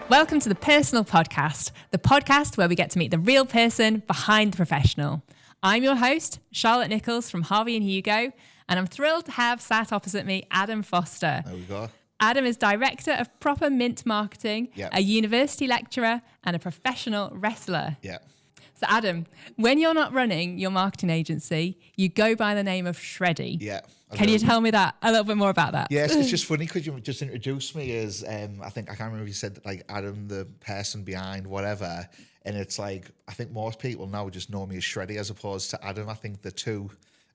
Welcome to the PRsonal Podcast, the podcast where we get to meet the real person behind the professional. I'm your host, Charlotte Nichols from Harvey and Hugo, and I'm thrilled to have sat opposite me Adam Foster. There we go. Adam is Director of Proper Mint Marketing, Yep. a university lecturer, and a professional wrestler. Yeah. So Adam, when you're not running your marketing agency, you go by the name of Shreddy. Yeah. Can you tell me that a little bit more about that? Yes, it's just funny because you just introduced me as, I can't remember if you said like Adam, the person behind whatever. And it's like, I think most people now just know me as Shreddy as opposed to Adam. I think the two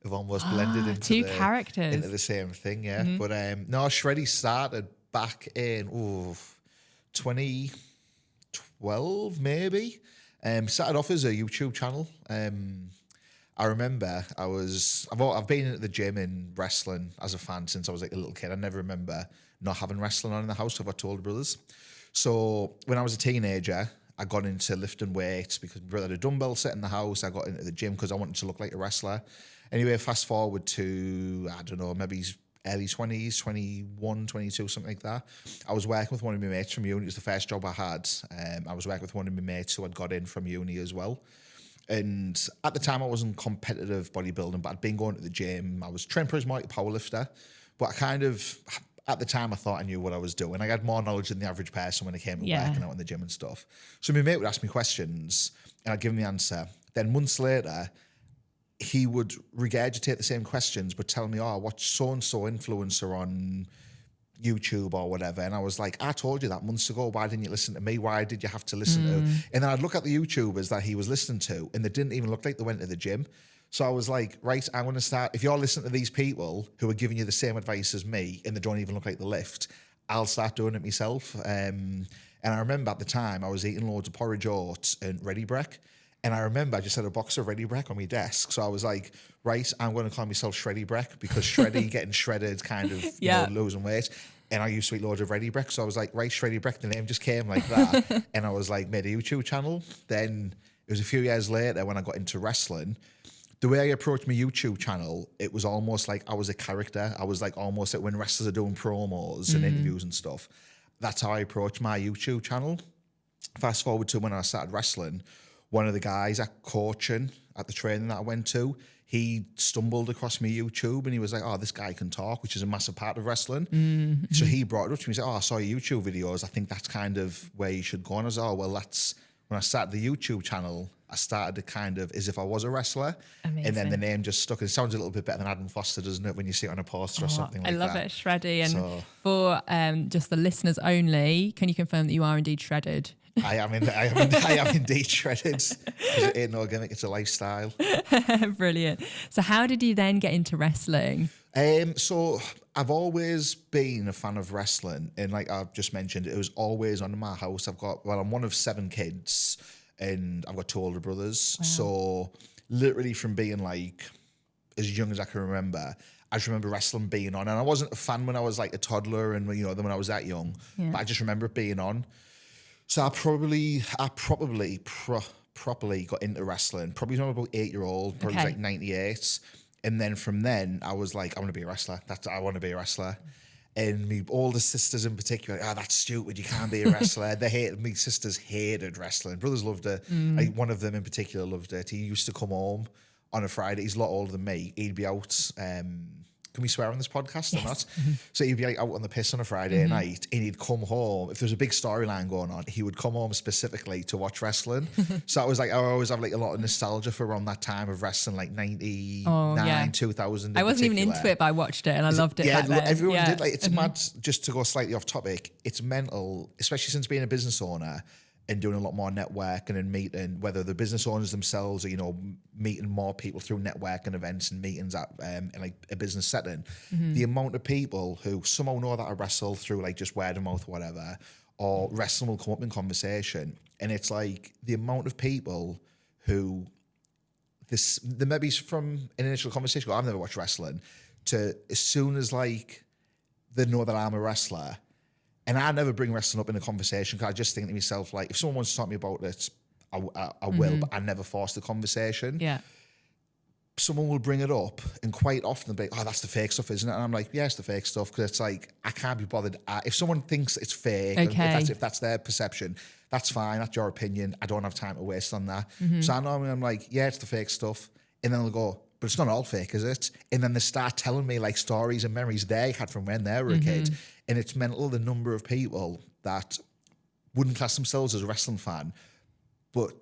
have almost blended into two characters. Into the same thing, yeah. Mm-hmm. But no, Shreddy started back in 2012 maybe. Started off as a YouTube channel. I remember I've been at the gym in wrestling as a fan since I was like a little kid. I never remember not having wrestling on in the house. I've got two older brothers. So when I was a teenager, I got into lifting weights because my brother had a dumbbell set in the house. I got into the gym because I wanted to look like a wrestler. Anyway, fast forward to, I don't know, maybe early 20s, 21, 22, something like that. I was working with one of my mates from uni. It was the first job I had. I was working with one of my mates who had got in from uni as well. And at the time, I wasn't competitive bodybuilding, but I'd been going to the gym. I was trained for as my powerlifter. But at the time, I thought I knew what I was doing. I had more knowledge than the average person when it came to working out in the gym and stuff. So my mate would ask me questions, and I'd give him the answer. Then months later, he would regurgitate the same questions, but tell me, watch so-and-so influencer on YouTube or whatever. And I was like, I told you that months ago. Why didn't you listen to me? Why did you have to listen to? And then I'd look at the YouTubers that he was listening to, and they didn't even look like they went to the gym. So I was like, right, I'm going to start. If you're listening to these people who are giving you the same advice as me, and they don't even look like they lift, I'll start doing it myself. And I remember at the time, I was eating loads of porridge, oats, and Ready Break. And I remember I just had a box of Ready Break on my desk. So I was like, right, I'm going to call myself Shreddy Break because Shreddy, getting shredded, kind of losing weight. And I used to eat loads of Ready Break. So I was like, right, Shreddy Break, the name just came like that. And I was like, made a YouTube channel. Then it was a few years later when I got into wrestling. The way I approached my YouTube channel, it was almost like I was a character. I was like almost like when wrestlers are doing promos and interviews and stuff. That's how I approached my YouTube channel. Fast forward to when I started wrestling, one of the guys at coaching at the training that I went to, he stumbled across my YouTube and he was like, this guy can talk, which is a massive part of wrestling. Mm-hmm. So he brought it up to me and said, I saw your YouTube videos. I think that's kind of where you should go. And I was that's when I started the YouTube channel, I started to kind of as if I was a wrestler. Amazing. And then the name just stuck. It sounds a little bit better than Adam Foster, doesn't it, when you see it on a poster or something like that. I love it, Shreddy. And for just the listeners only, can you confirm that you are indeed shredded? I am indeed shredded. It ain't no gimmick, it's a lifestyle. Brilliant. So how did you then get into wrestling? So I've always been a fan of wrestling, and like I've just mentioned, it was always on in my house. I'm one of 7 kids, and I've got 2 older brothers. Wow. So literally from being like as young as I can remember, I just remember wrestling being on, and I wasn't a fan when I was like a toddler and then when I was that young, but I just remember it being on. So I properly got into wrestling, probably when I was about 8-year-old, probably was like 98. And then from then I was like, I want to be a wrestler. I want to be a wrestler. And my older sisters in particular, that's stupid, you can't be a wrestler. My sisters hated wrestling. Brothers loved it. Like, one of them in particular loved it. He used to come home on a Friday. He's a lot older than me. He'd be out. Can we swear on this podcast or not? So he'd be like out on the piss on a Friday night, and he'd come home. If there was a big storyline going on, he would come home specifically to watch wrestling. So I was like, I always have like a lot of nostalgia for around that time of wrestling, like 99, 2000. I wasn't even into it, but I watched it and I loved it. Yeah, back then. Everyone did. Like, it's mad. Just to go slightly off topic, it's mental, especially since being a business owner and doing a lot more networking and meeting, whether the business owners themselves or, meeting more people through networking events and meetings at in like a business setting. The amount of people who somehow know that I wrestle through like just word of mouth, whatever, or wrestling will come up in conversation. And it's like the amount of people who the maybe from an initial conversation, I've never watched wrestling, to as soon as like they know that I'm a wrestler. And I never bring wrestling up in a conversation because I just think to myself, like, if someone wants to talk to me about it, I will, but I never force the conversation. Yeah. someone will bring it up, and quite often they'll be like, oh, that's the fake stuff, isn't it? And I'm like, yeah, it's the fake stuff, because it's like, I can't be bothered. If someone thinks it's fake, if that's their perception, that's fine. That's your opinion. I don't have time to waste on that. So I normally I'm like, yeah, it's the fake stuff. And then they'll go, but it's not all fake, is it? And then they start telling me like stories and memories they had from when they were a kid. And it's mental, the number of people that wouldn't class themselves as a wrestling fan, but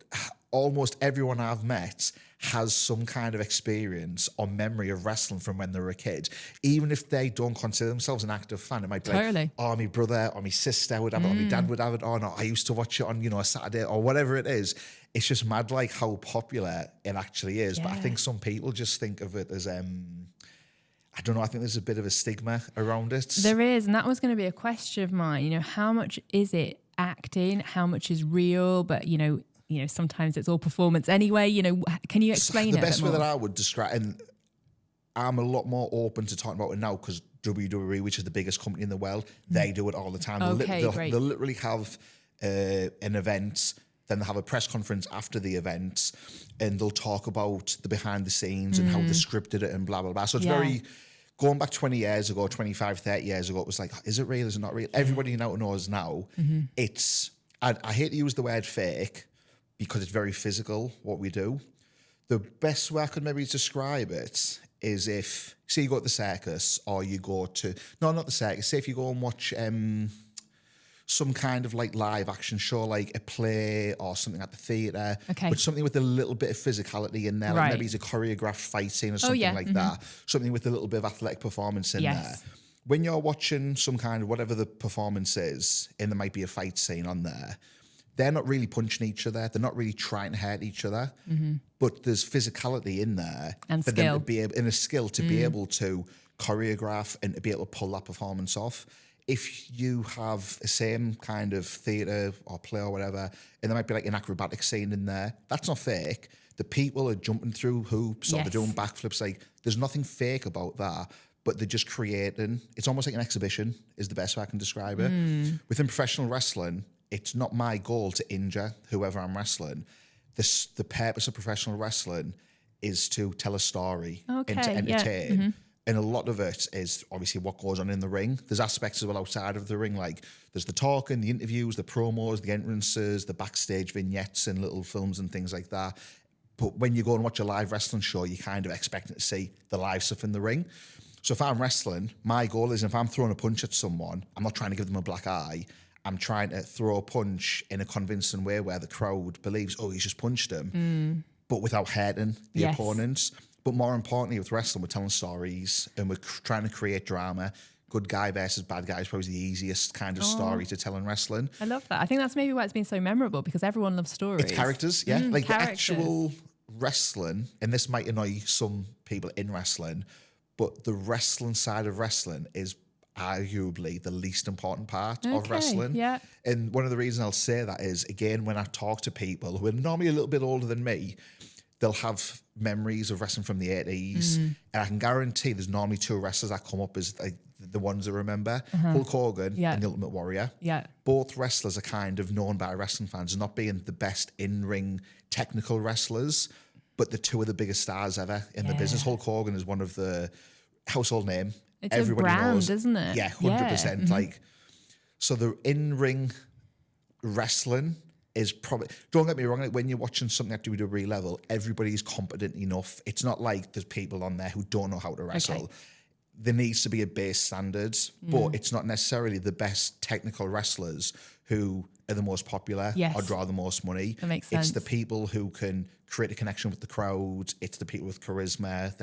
almost everyone I've met has some kind of experience or memory of wrestling from when they were a kid. Even if they don't consider themselves an active fan, it might be like, oh, my brother or my sister would have it, or my dad would have it, or no, I used to watch it on, a Saturday, or whatever it is. It's just mad like how popular it actually is. But I think some people just think of it as, I don't know, I think there's a bit of a stigma around it. There is, and that was going to be a question of mine. How much is it acting? How much is real? But, sometimes it's all performance anyway. Can you explain it? The best way that I would describe, and I'm a lot more open to talking about it now because WWE, which is the biggest company in the world, they do it all the time. They'll literally have an event, then they'll have a press conference after the event, and they'll talk about the behind the scenes and how they scripted it and blah, blah, blah. So it's very... Going back 20 years ago, 25, 30 years ago, it was like, is it real? Is it not real? Everybody now knows now. It's... I hate to use the word fake, because it's very physical, what we do. The best way I could maybe describe it is if, say you go to the circus, or you go to, no, not the circus, say if you go and watch some kind of like live action show, like a play or something at the theatre, but something with a little bit of physicality in there, like maybe it's a choreographed fight scene or something like that, something with a little bit of athletic performance in there. When you're watching some kind of whatever the performance is, and there might be a fight scene on there, they're not really punching each other. They're not really trying to hurt each other. But there's physicality in there. And for skill. Them to be able, and a skill to be able to choreograph and to be able to pull that performance off. If you have the same kind of theatre or play or whatever, and there might be like an acrobatic scene in there, that's not fake. The people are jumping through hoops or they're doing backflips. Like, there's nothing fake about that. But they're just creating, it's almost like an exhibition is the best way I can describe it. Within professional wrestling, it's not my goal to injure whoever I'm wrestling. The purpose of professional wrestling is to tell a story and to entertain. And a lot of it is obviously what goes on in the ring. There's aspects as well outside of the ring, like there's the talking, the interviews, the promos, the entrances, the backstage vignettes and little films and things like that. But when you go and watch a live wrestling show, you're kind of expecting to see the live stuff in the ring. So if I'm wrestling, my goal is if I'm throwing a punch at someone, I'm not trying to give them a black eye. I'm trying to throw a punch in a convincing way where the crowd believes, oh, he's just punched him, but without hurting the opponents. But more importantly, with wrestling, we're telling stories and we're trying to create drama. Good guy versus bad guy is probably the easiest kind of story to tell in wrestling. I love that. I think that's maybe why it's been so memorable, because everyone loves stories. It's characters, like characters. The actual wrestling, and this might annoy some people in wrestling, but the wrestling side of wrestling is arguably the least important part of wrestling. And one of the reasons I'll say that is, again, when I talk to people who are normally a little bit older than me, they'll have memories of wrestling from the 80s. And I can guarantee there's normally two wrestlers that come up as like the ones I remember, Hulk Hogan and the Ultimate Warrior. Both wrestlers are kind of known by wrestling fans as not being the best in-ring technical wrestlers, but the two of the biggest stars ever in the business. Hulk Hogan is one of the household name. It's everybody a brand, knows. Isn't it? Yeah, 100%. Like, so the in-ring wrestling is probably, don't get me wrong, like when you're watching something at WWE level, everybody's competent enough. It's not like there's people on there who don't know how to wrestle. There needs to be a base standard, but it's not necessarily the best technical wrestlers who are the most popular or draw the most money. That makes sense. It's the people who can create a connection with the crowd. It's the people with charisma.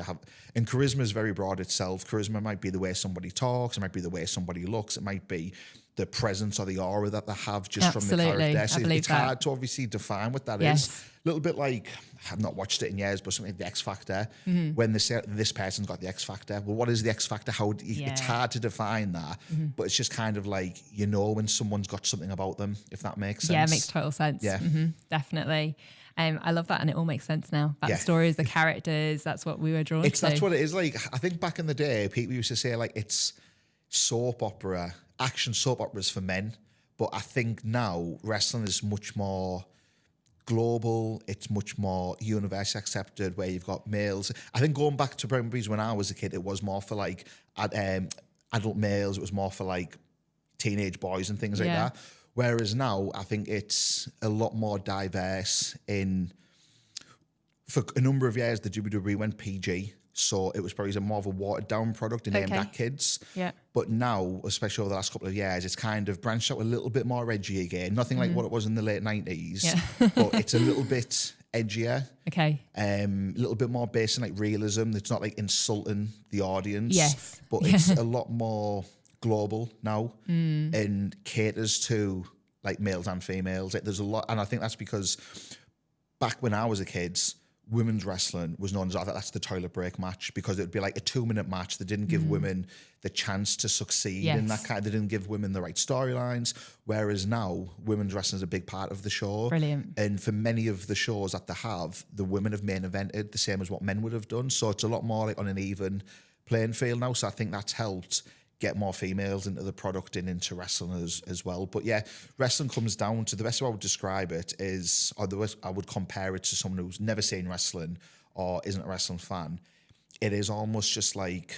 And charisma is very broad itself. Charisma might be the way somebody talks. It might be the way somebody looks. It might be the presence or the aura that they have just from the character. So it's hard to obviously define what that is. A little bit like, I've not watched it in years, but something like the X Factor. When they say this person's got the X Factor, well, what is the X Factor? It's hard to define that, but it's just kind of like, when someone's got something about them, if that makes sense. Yeah, it makes total sense. Yeah, definitely. I love that, and it all makes sense now. The stories, the characters, that's what we were drawn to. That's what it is. Like, I think back in the day, people used to say like it's soap opera, action soap operas for men, but I think now wrestling is much more global. It's much more universally accepted, where you've got males. I think going back to Brownies when I was a kid, it was more for like adult males. It was more for like teenage boys and things like that. Whereas now, I think it's a lot more diverse. For a number of years, the WWE went PG. So it was probably more of a watered down product and aimed at kids. Yeah. But now, especially over the last couple of years, it's kind of branched out a little bit more edgy again. Nothing like what it was in the late 90s, but it's a little bit edgier. Okay. A little bit more based in like realism. It's not like insulting the audience. Yes. But it's a lot more global now and caters to like males and females. Like, there's a lot, and I think that's because back when I was a kid, women's wrestling was known as, that's the toilet break match, because it would be like a 2-minute match that didn't give women the chance to succeed in that kind. They didn't give women the right storylines. Whereas now, women's wrestling is a big part of the show. Brilliant. And for many of the shows that they have, the women have main evented the same as what men would have done. So it's a lot more like on an even playing field now. So I think that's helped get more females into the product and into wrestling as well. But yeah, wrestling comes down to, the best way I would describe it is, or the way I would compare it to someone who's never seen wrestling or isn't a wrestling fan. It is almost just like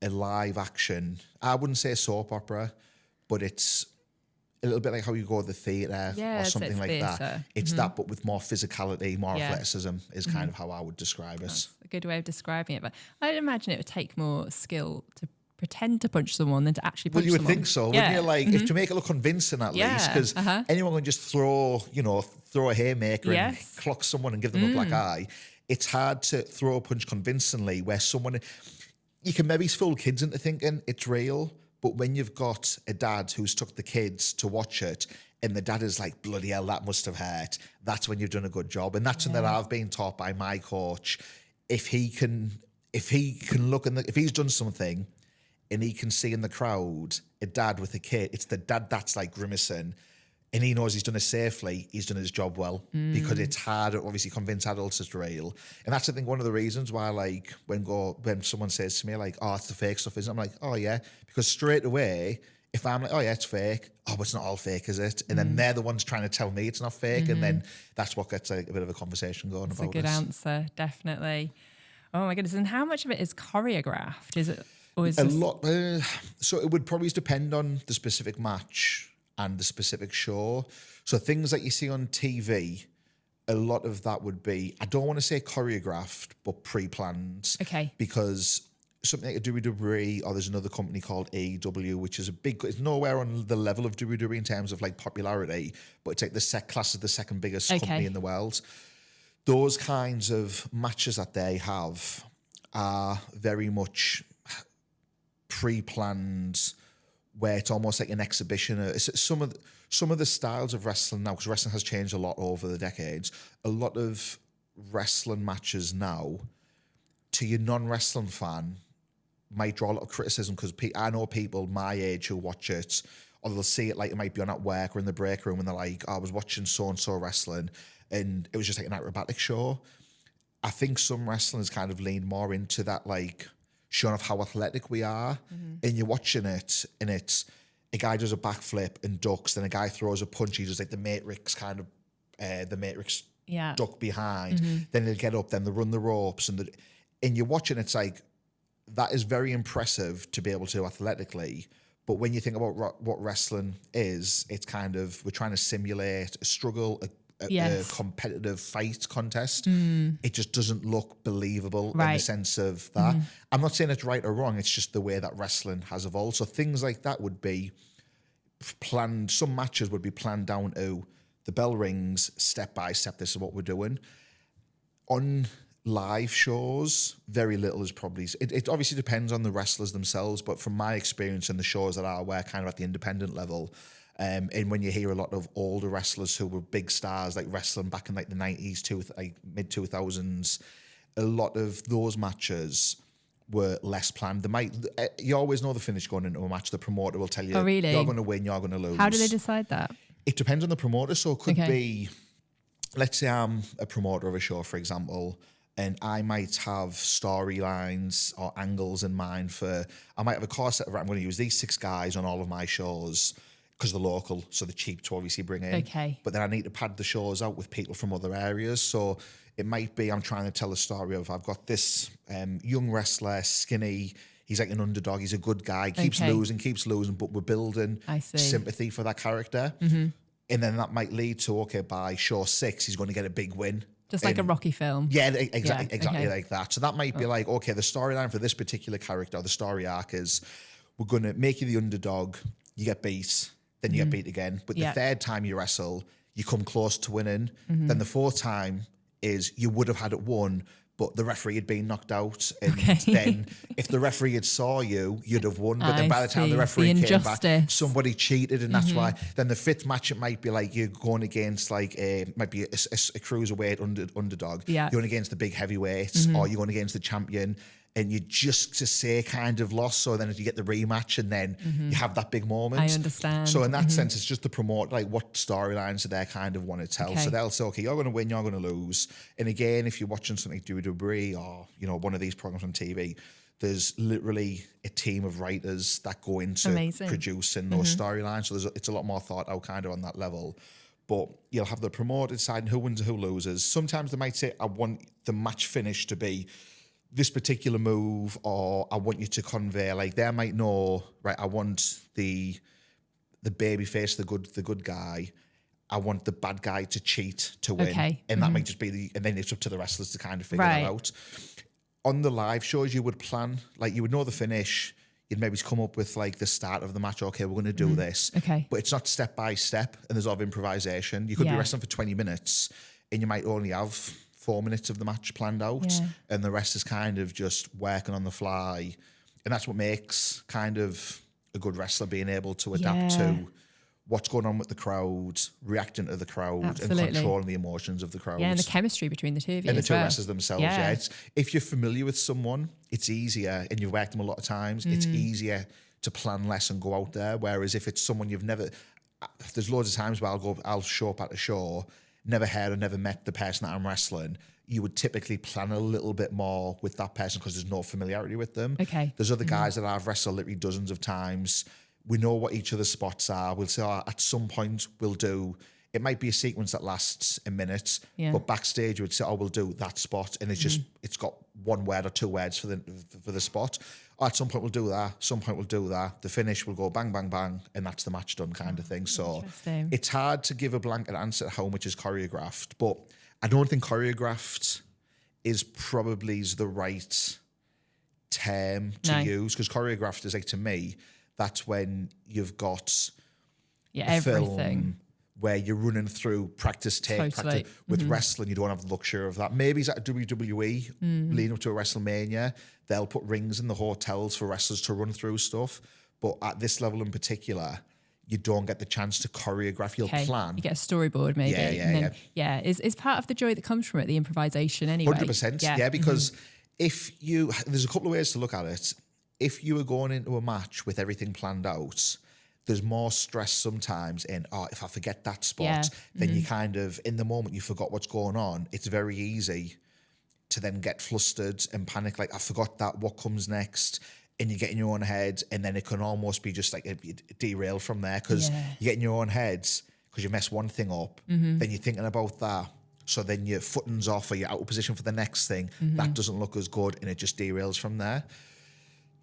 a live action, I wouldn't say a soap opera, but it's a little bit like how you go to the theatre or something like that. It's that, but with more physicality, more athleticism is kind of how I would describe it. That's a good way of describing it. But I'd imagine it would take more skill to pretend to punch someone than to actually punch someone. Well, you would think so, wouldn't you? Like, if to make it look convincing at least, because anyone can just throw a haymaker and clock someone and give them a black eye. It's hard to throw a punch convincingly where someone, you can maybe fool kids into thinking it's real, but when you've got a dad who's took the kids to watch it and the dad is like, bloody hell, that must have hurt, that's when you've done a good job. And that's something that I've been taught by my coach. If he can look if he's done something and he can see in the crowd a dad with a kid, it's the dad that's like grimacing, and he knows he's done it safely, he's done his job well, because it's hard to obviously convince adults it's real. And that's, I think, one of the reasons why, like, when someone says to me, like, oh, it's the fake stuff, isn't it? I'm like, oh, yeah. Because straight away, if I'm like, oh, yeah, it's fake, oh, but it's not all fake, is it? And then they're the ones trying to tell me it's not fake, and then that's what gets a bit of a conversation going about it. That's a good answer, definitely. Oh, my goodness. And how much of it is choreographed? Is it... A lot. So it would probably depend on the specific match and the specific show. So things that you see on TV, a lot of that would be, I don't want to say choreographed, but pre-planned. Okay. Because something like a WWE, or there's another company called AEW, which is it's nowhere on the level of WWE in terms of like popularity, but it's like the class of the second biggest company in the world. Those kinds of matches that they have are very much pre-planned, where it's almost like an exhibition. Some of the styles of wrestling now, because wrestling has changed a lot over the decades, a lot of wrestling matches now, to your non-wrestling fan, might draw a lot of criticism, because I know people my age who watch it, or they'll see it like it might be on at work or in the break room, and they're like, oh, I was watching so-and-so wrestling, and it was just like an acrobatic show. I think some wrestling has kind of leaned more into that, like, showing off how athletic we are, and you're watching it, and it's a guy does a backflip and ducks, then a guy throws a punch, he does like the Matrix kind of, the Matrix duck behind, then he'll get up, then they run the ropes, and you're watching, it's like, that is very impressive to be able to athletically, but when you think about what wrestling is, it's kind of, we're trying to simulate a struggle, a competitive fight contest. It just doesn't look believable in the sense of that. I'm not saying it's right or wrong, it's just the way that wrestling has evolved. So things like that would be planned, some matches would be planned down to the bell rings, step by step, this is what we're doing. On live shows, very little is probably, it obviously depends on the wrestlers themselves, but from my experience in the shows that I work kind of at the independent level, and when you hear a lot of older wrestlers who were big stars, like wrestling back in like the 90s to like mid 2000s, a lot of those matches were less planned. You always know the finish going into a match. The promoter will tell you, really? You're going to win, you're going to lose. How do they decide that? It depends on the promoter. So it could be, let's say I'm a promoter of a show, for example, and I might have storylines or angles in mind I might have a core set of, I'm going to use these 6 guys on all of my shows. because they're local, so they're cheap to obviously bring in. Okay. But then I need to pad the shows out with people from other areas. So it might be I'm trying to tell a story of I've got this young wrestler, skinny. He's like an underdog. He's a good guy. Keeps losing, but we're building sympathy for that character. And then that might lead to, okay, by show 6, he's going to get a big win. Just like a Rocky film. Yeah, exactly like that. So that might be like, okay, the storyline for this particular character, the story arc is we're going to make you the underdog, you get beat, then you get beat again. But the 3rd time you wrestle, you come close to winning. Then the 4th time is you would have had it won, but the referee had been knocked out. And then if the referee had saw you, you'd have won. But then by the time the referee came back, somebody cheated. And that's why then the 5th match, it might be like you're going against like might be a cruiserweight underdog. Yeah. You're going against the big heavyweights or you're going against the champion. And you just to say kind of lost, so then if you get the rematch and then you have that big moment. I understand. So in that sense, it's just to promote like what storylines do they kind of want to tell. Okay. So they'll say, okay, you're going to win, you're going to lose. And again, if you're watching something like WWE or one of these programs on TV, there's literally a team of writers that go into producing those storylines. So it's a lot more thought out kind of on that level. But you'll have the promoter deciding who wins and who loses. Sometimes they might say, I want the match finish to be this particular move, or I want you to convey, like they might know, right, I want the baby face, the good guy. I want the bad guy to cheat to win. Okay. And that might just be and then it's up to the wrestlers to kind of figure that out. On the live shows, you would plan, like you would know the finish. You'd maybe come up with like the start of the match. Okay, we're going to do this. Okay. But it's not step by step and there's a lot of improvisation. You could be wrestling for 20 minutes and you might only have 4 minutes of the match planned out and the rest is kind of just working on the fly. And that's what makes kind of a good wrestler, being able to adapt to what's going on with the crowd, reacting to the crowd and controlling the emotions of the crowd. Yeah, and the chemistry between the two of you. And the two wrestlers themselves, if you're familiar with someone, it's easier, and you've worked them a lot of times, it's easier to plan less and go out there. Whereas if it's someone you've never, there's loads of times where I'll show up at a show, never heard or never met the person that I'm wrestling. You would typically plan a little bit more with that person because there's no familiarity with them. Okay. There's other guys that I've wrestled literally dozens of times. We know what each other's spots are. We'll say, at some point we'll do, it might be a sequence that lasts a minute, but backstage we'd say, we'll do that spot. And it's just, it's got 1 word or 2 words for the spot. At some point we'll do that. Some point we'll do that. The finish will go bang, bang, bang. And that's the match done kind of thing. So it's hard to give a blanket answer to how much is choreographed, but I don't think choreographed is probably the right term to use, because choreographed is like, to me, that's when you've got everything film where you're running through practice. With wrestling, you don't have the luxury of that. Maybe it's at WWE leading up to a WrestleMania, they'll put rings in the hotels for wrestlers to run through stuff. But at this level in particular, you don't get the chance to choreograph. You'll plan. You get a storyboard maybe. Is part of the joy that comes from it the improvisation anyway? 100%. Because there's a couple of ways to look at it. If you were going into a match with everything planned out, there's more stress sometimes in, if I forget that spot, then you kind of, in the moment you forgot what's going on, it's very easy to then get flustered and panic, like, I forgot that, what comes next? And you get in your own head, and then it can almost be just like a derail from there, because you get in your own heads because you mess one thing up, then you're thinking about that. So then your footing's off or you're out of position for the next thing. That doesn't look as good, and it just derails from there.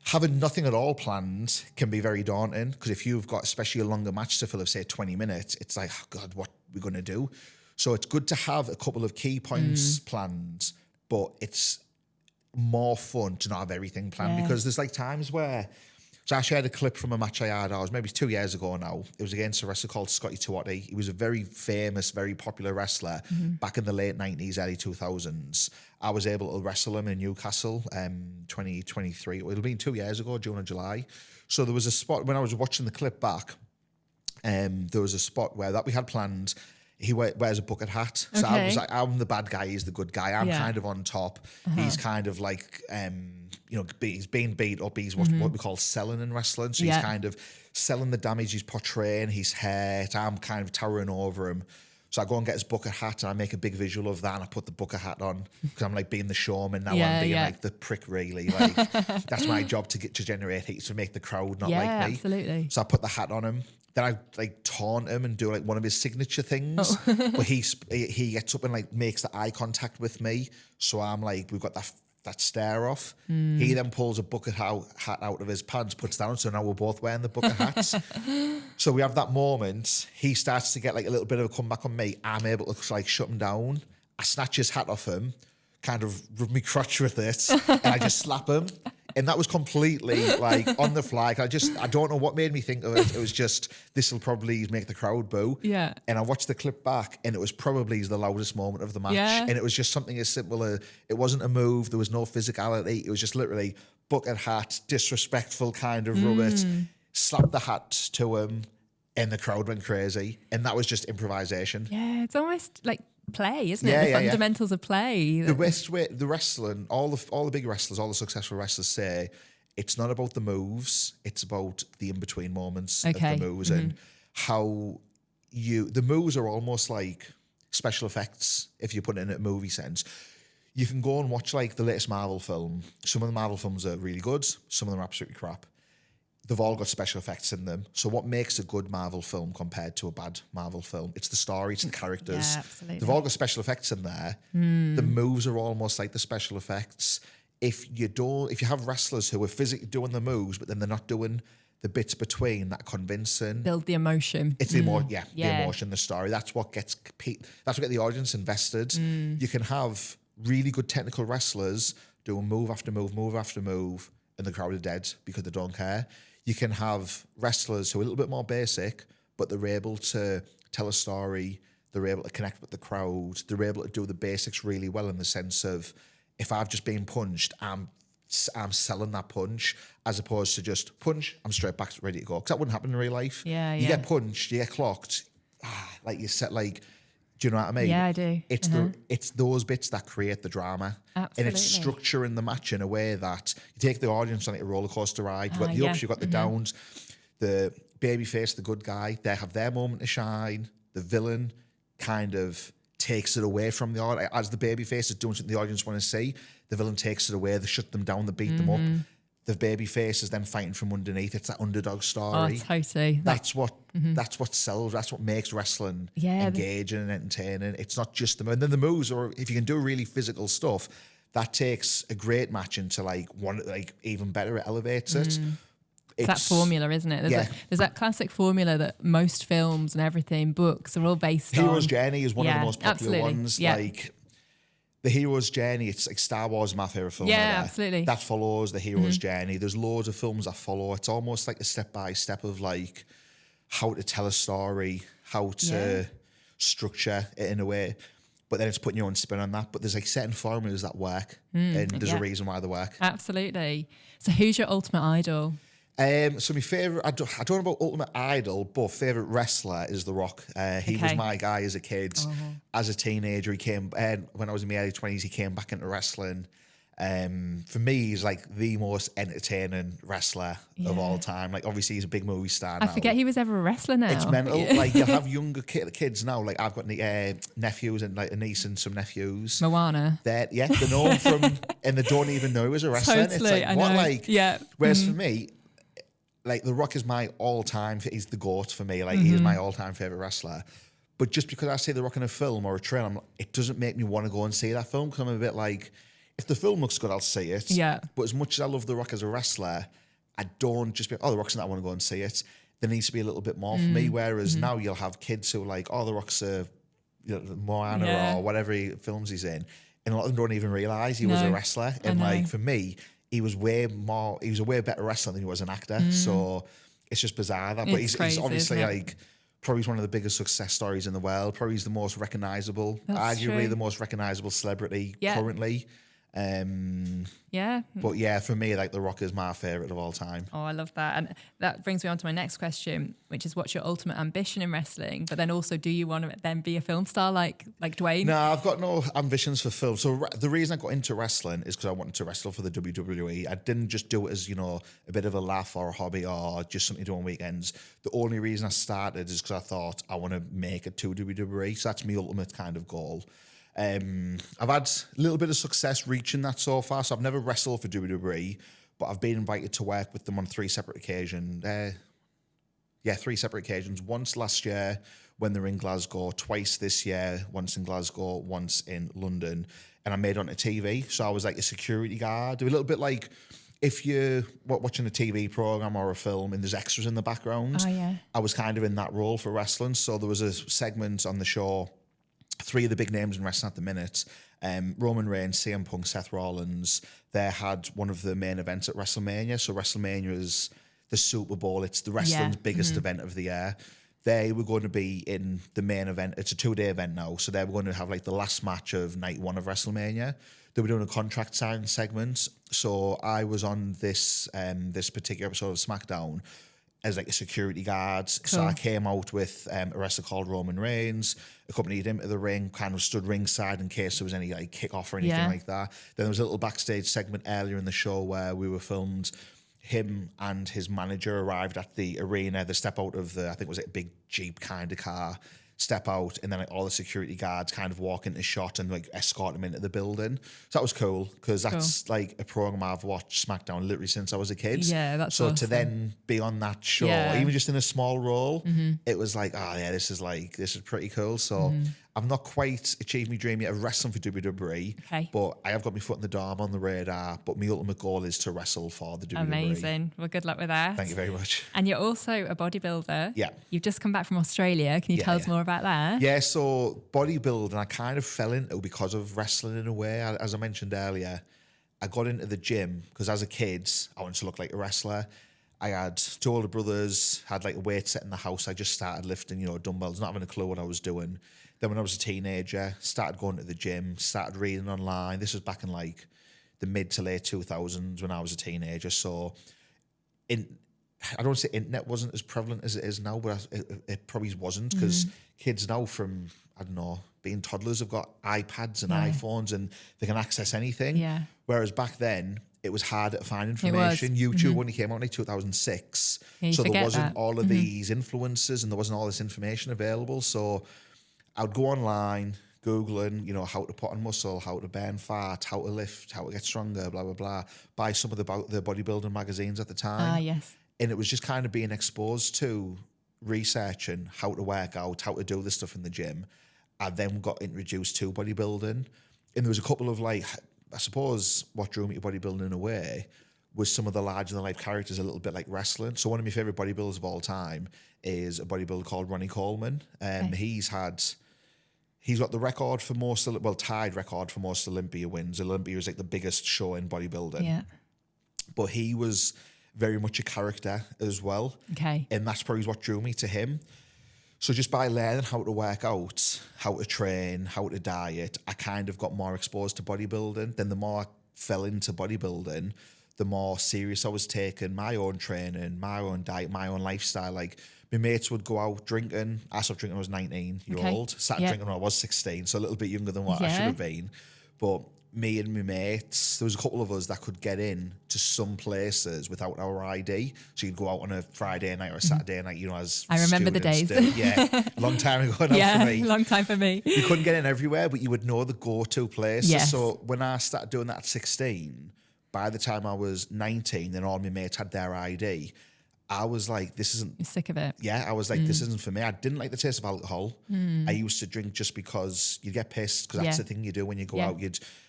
Having nothing at all planned can be very daunting, because if you've got especially a longer match to fill of, say, 20 minutes, it's like, oh God, what are we going to do? So it's good to have a couple of key points planned, but it's more fun to not have everything planned, because there's like times where, so I shared a clip from a match I had, maybe 2 years ago now. It was against a wrestler called Scotty Tuati. He was a very famous, very popular wrestler back in the late 90s, early 2000s. I was able to wrestle him in Newcastle 2023. It'll been 2 years ago, June or July. So there was a spot, when I was watching the clip back, there was a spot where that we had planned. He wears a bucket hat. So I was like, I'm the bad guy, he's the good guy. I'm kind of on top. He's kind of like, he's being beat up. He's what we call selling in wrestling. So he's kind of selling the damage he's portraying. He's hurt. I'm kind of towering over him. So I go and get his bucket hat and I make a big visual of that and I put the bucket hat on, because I'm like being the showman now. I'm being like the prick, really. Like that's my job to generate heat, to make the crowd not like me. Absolutely. So I put the hat on him. then I like taunt him and do like one of his signature things. But he gets up and like makes the eye contact with me. So I'm like, we've got that stare off. He then pulls a bucket hat out of his pants, puts down. So now we're both wearing the bucket hats. So we have that moment. He starts to get like a little bit of a comeback on me. I'm able to like shut him down. I snatch his hat off him, kind of rub me crotch with it, and I just slap him. And that was completely like on the fly. I don't know what made me think of it. It was just, this will probably make the crowd boo. Yeah. And I watched the clip back and it was probably the loudest moment of the match. Yeah. And it was just something as simple as, it wasn't a move. There was no physicality. It was just literally bucket hat, disrespectful kind of rub it, slap the hat to him, and the crowd went crazy. And that was just improvisation. Yeah, it's almost like play, isn't it? The fundamentals of play. The best way, the wrestling, all the big wrestlers, all the successful wrestlers say, it's not about the moves, it's about the in-between moments of the moves and how the moves are almost like special effects, if you put it in a movie sense. You can go and watch like the latest Marvel film. Some of the Marvel films are really good, some of them are absolutely crap. They've all got special effects in them. So what makes a good Marvel film compared to a bad Marvel film? It's the story, it's the characters. Yeah, absolutely. They've all got special effects in there. The moves are almost like the special effects. If you have wrestlers who are physically doing the moves, but then they're not doing the bits between that convincing. Build the emotion. It's the emotion, the story. That's what gets the audience invested. You can have really good technical wrestlers doing move after move, move after move, and the crowd are dead because they don't care. You can have wrestlers who are a little bit more basic, but they're able to tell a story. They're able to connect with the crowd. They're able to do the basics really well in the sense of, if I've just been punched, I'm selling that punch, as opposed to just punch, I'm straight back ready to go. Because that wouldn't happen in real life. You get punched, you get clocked, like you said, like, do you know what I mean? Yeah, I do. It's those bits that create the drama. Absolutely. And it's structuring the match in a way that you take the audience on a roller coaster ride. You've got the ups, you've got the downs. The babyface, the good guy, they have their moment to shine. The villain kind of takes it away from the audience. As the babyface is doing something the audience want to see, the villain takes it away. They shut them down, they beat them up. The babyface is then fighting from underneath. It's that underdog story. Oh, totally. That's what sells. That's what makes wrestling engaging and entertaining. It's not just the, and then the moves, or if you can do really physical stuff, that takes a great match into like even better. It elevates it. It's that formula, isn't it? There's that classic formula that most films and everything, books are all based on. Hero's Journey is one of the most popular ones. Yeah. Like the hero's journey, it's like Star Wars is my favourite film. Yeah, absolutely. That follows the hero's journey. There's loads of films that follow. It's almost like a step-by-step of like how to tell a story, how to structure it in a way. But then it's putting your own spin on that. But there's like certain formulas that work, and there's a reason why they work. Absolutely. So who's your ultimate idol? So my favourite, I don't know about ultimate idol, but favourite wrestler is The Rock. He was my guy as a kid. As a teenager, he came, when I was in my early 20s, he came back into wrestling. For me, he's like the most entertaining wrestler of all time. Like obviously he's a big movie star now. I forget he was ever a wrestler now. It's mental. Like you have younger kids now. Like I've got nephews and like a niece and some nephews. Moana. They know him from, and they don't even know he was a wrestler. Totally, it's like, what, like, whereas for me, like The Rock is my all-time, he's the GOAT for me. Like he is my all-time favorite wrestler. But just because I see The Rock in a film or a trailer, it doesn't make me want to go and see that film, because I'm a bit like, if the film looks good, I'll see it. Yeah. But as much as I love The Rock as a wrestler, I don't just be, The Rock's in that, I want to go and see it. There needs to be a little bit more for me. Whereas now you'll have kids who are like, The Rock's a Moana or whatever films he's in. And a lot of them don't even realise he was a wrestler. And like for me, he was a way better wrestler than he was an actor. So it's just bizarre that. But he's obviously like probably one of the biggest success stories in the world. Probably he's the most recognisable, arguably the most recognisable celebrity currently. But yeah, for me, like The Rock is my favourite of all time. Oh, I love that. And that brings me on to my next question, which is, what's your ultimate ambition in wrestling? But then also, do you want to then be a film star like Dwayne? No, I've got no ambitions for film. So the reason I got into wrestling is because I wanted to wrestle for the WWE. I didn't just do it as, a bit of a laugh or a hobby or just something to do on weekends. The only reason I started is because I thought I want to make it to WWE. So that's my ultimate kind of goal. I've had a little bit of success reaching that so far. So I've never wrestled for WWE, but I've been invited to work with them on 3 separate occasions. 3 separate occasions. Once last year when they were in Glasgow, twice this year, once in Glasgow, once in London. And I made it onto TV. So I was like a security guard. A little bit like if you're watching a TV program or a film and there's extras in the background. Oh, yeah. I was kind of in that role for wrestling. So there was a segment on the show, 3 of the big names in wrestling at the minute, Roman Reigns, CM Punk, Seth Rollins, they had one of the main events at WrestleMania. So WrestleMania is the Super Bowl. It's the wrestling's biggest event of the year. They were going to be in the main event. It's a 2-day event now. So they were going to have like the last match of night 1 of WrestleMania. They were doing a contract signing segment. So I was on this this particular episode of Smackdown as like a security guard. Cool. So I came out with a wrestler called Roman Reigns, accompanied him to the ring, kind of stood ringside in case there was any like kickoff or anything like that. Then there was a little backstage segment earlier in the show where we were filmed. Him and his manager arrived at the arena. They step out of the, I think it was a big Jeep kind of car, step out, and then like all the security guards kind of walk into shot and like escort him into the building. So that was cool because that's like a program I've watched SmackDown literally since I was a kid. Yeah, that's so awesome. To then be on that show, even just in a small role, it was like, oh yeah, this is pretty cool. So I've not quite achieved my dream yet of wrestling for WWE, but I have got my foot in the door. I'm on the radar, but my ultimate goal is to wrestle for the WWE. Amazing. Well, good luck with that. Thank you very much. And you're also a bodybuilder. Yeah. You've just come back from Australia. Can you tell us more about that? Yeah, so bodybuilding, I kind of fell into because of wrestling in a way. As I mentioned earlier, I got into the gym because as a kid, I wanted to look like a wrestler. I had 2 older brothers, had like a weight set in the house. I just started lifting, dumbbells, not having a clue what I was doing. Then when I was a teenager, started going to the gym, started reading online. This was back in like the mid to late 2000s when I was a teenager. So I don't want to say internet wasn't as prevalent as it is now, but it probably wasn't because kids now from, I don't know, being toddlers have got iPads and iPhones and they can access anything. Yeah. Whereas back then, it was harder to find information. YouTube only came out in like 2006. So there wasn't all of these influencers and there wasn't all this information available. So I would go online, Googling, how to put on muscle, how to burn fat, how to lift, how to get stronger, blah, blah, blah. Buy some of the bodybuilding magazines at the time. Yes. And it was just kind of being exposed to researching how to work out, how to do this stuff in the gym. I then got introduced to bodybuilding. And there was a couple of like, I suppose what drew me to bodybuilding in a way was some of the larger-than-life characters, a little bit like wrestling. So one of my favourite bodybuilders of all time is a bodybuilder called Ronnie Coleman. He's got the record for most, tied record for most Olympia wins. Olympia was like the biggest show in bodybuilding. Yeah. But he was very much a character as well. Okay. And that's probably what drew me to him. So just by learning how to work out, how to train, how to diet, I kind of got more exposed to bodybuilding. Then the more I fell into bodybuilding, the more serious I was taking my own training, my own diet, my own lifestyle. Like my mates would go out drinking. I stopped drinking when I was 19-year-old. Started drinking when I was 16, so a little bit younger than what I should have been. But me and my mates, there was a couple of us that could get in to some places without our ID. So you'd go out on a Friday night or a Saturday night, as I remember the days. Long time ago now for me. Long time for me. You couldn't get in everywhere, but you would know the go-to places. Yes. So when I started doing that at 16, by the time I was 19 and all my mates had their ID, I was like, this isn't... You're sick of it. Yeah, I was like, this isn't for me. I didn't like the taste of alcohol. I used to drink just because you'd get pissed because that's the thing you do when you go out.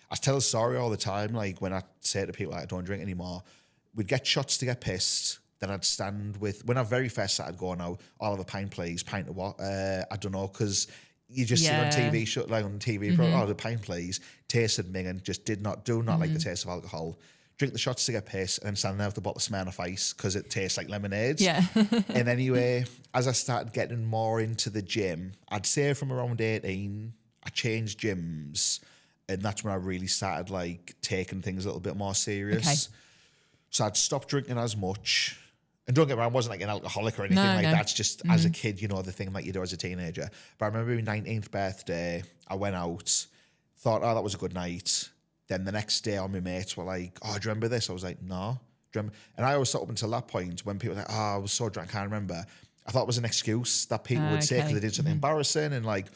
I tell a story all the time, like when I say to people, like, I don't drink anymore, we'd get shots to get pissed. Then I'd stand with... When I very first started going out, I'll have a pint, please. Pint of what? I don't know, because... You just see on TV, like on TV, the pint, please. Tasted minging, just do not like the taste of alcohol. Drink the shots to get pissed and then stand there with the bottle of Smirnoff Ice because it tastes like lemonade. Yeah. And anyway, as I started getting more into the gym, I'd say from around 18, I changed gyms. And that's when I really started like taking things a little bit more serious. Okay. So I'd stopped drinking as much. And don't get me wrong, I wasn't like an alcoholic or anything that. It's just as a kid, the thing like you do as a teenager. But I remember my 19th birthday, I went out, thought, that was a good night. Then the next day, all my mates were like, do you remember this? I was like, no. And I always thought up until that point, when people were like, I was so drunk, I can't remember. I thought it was an excuse that people would say because they did something embarrassing and like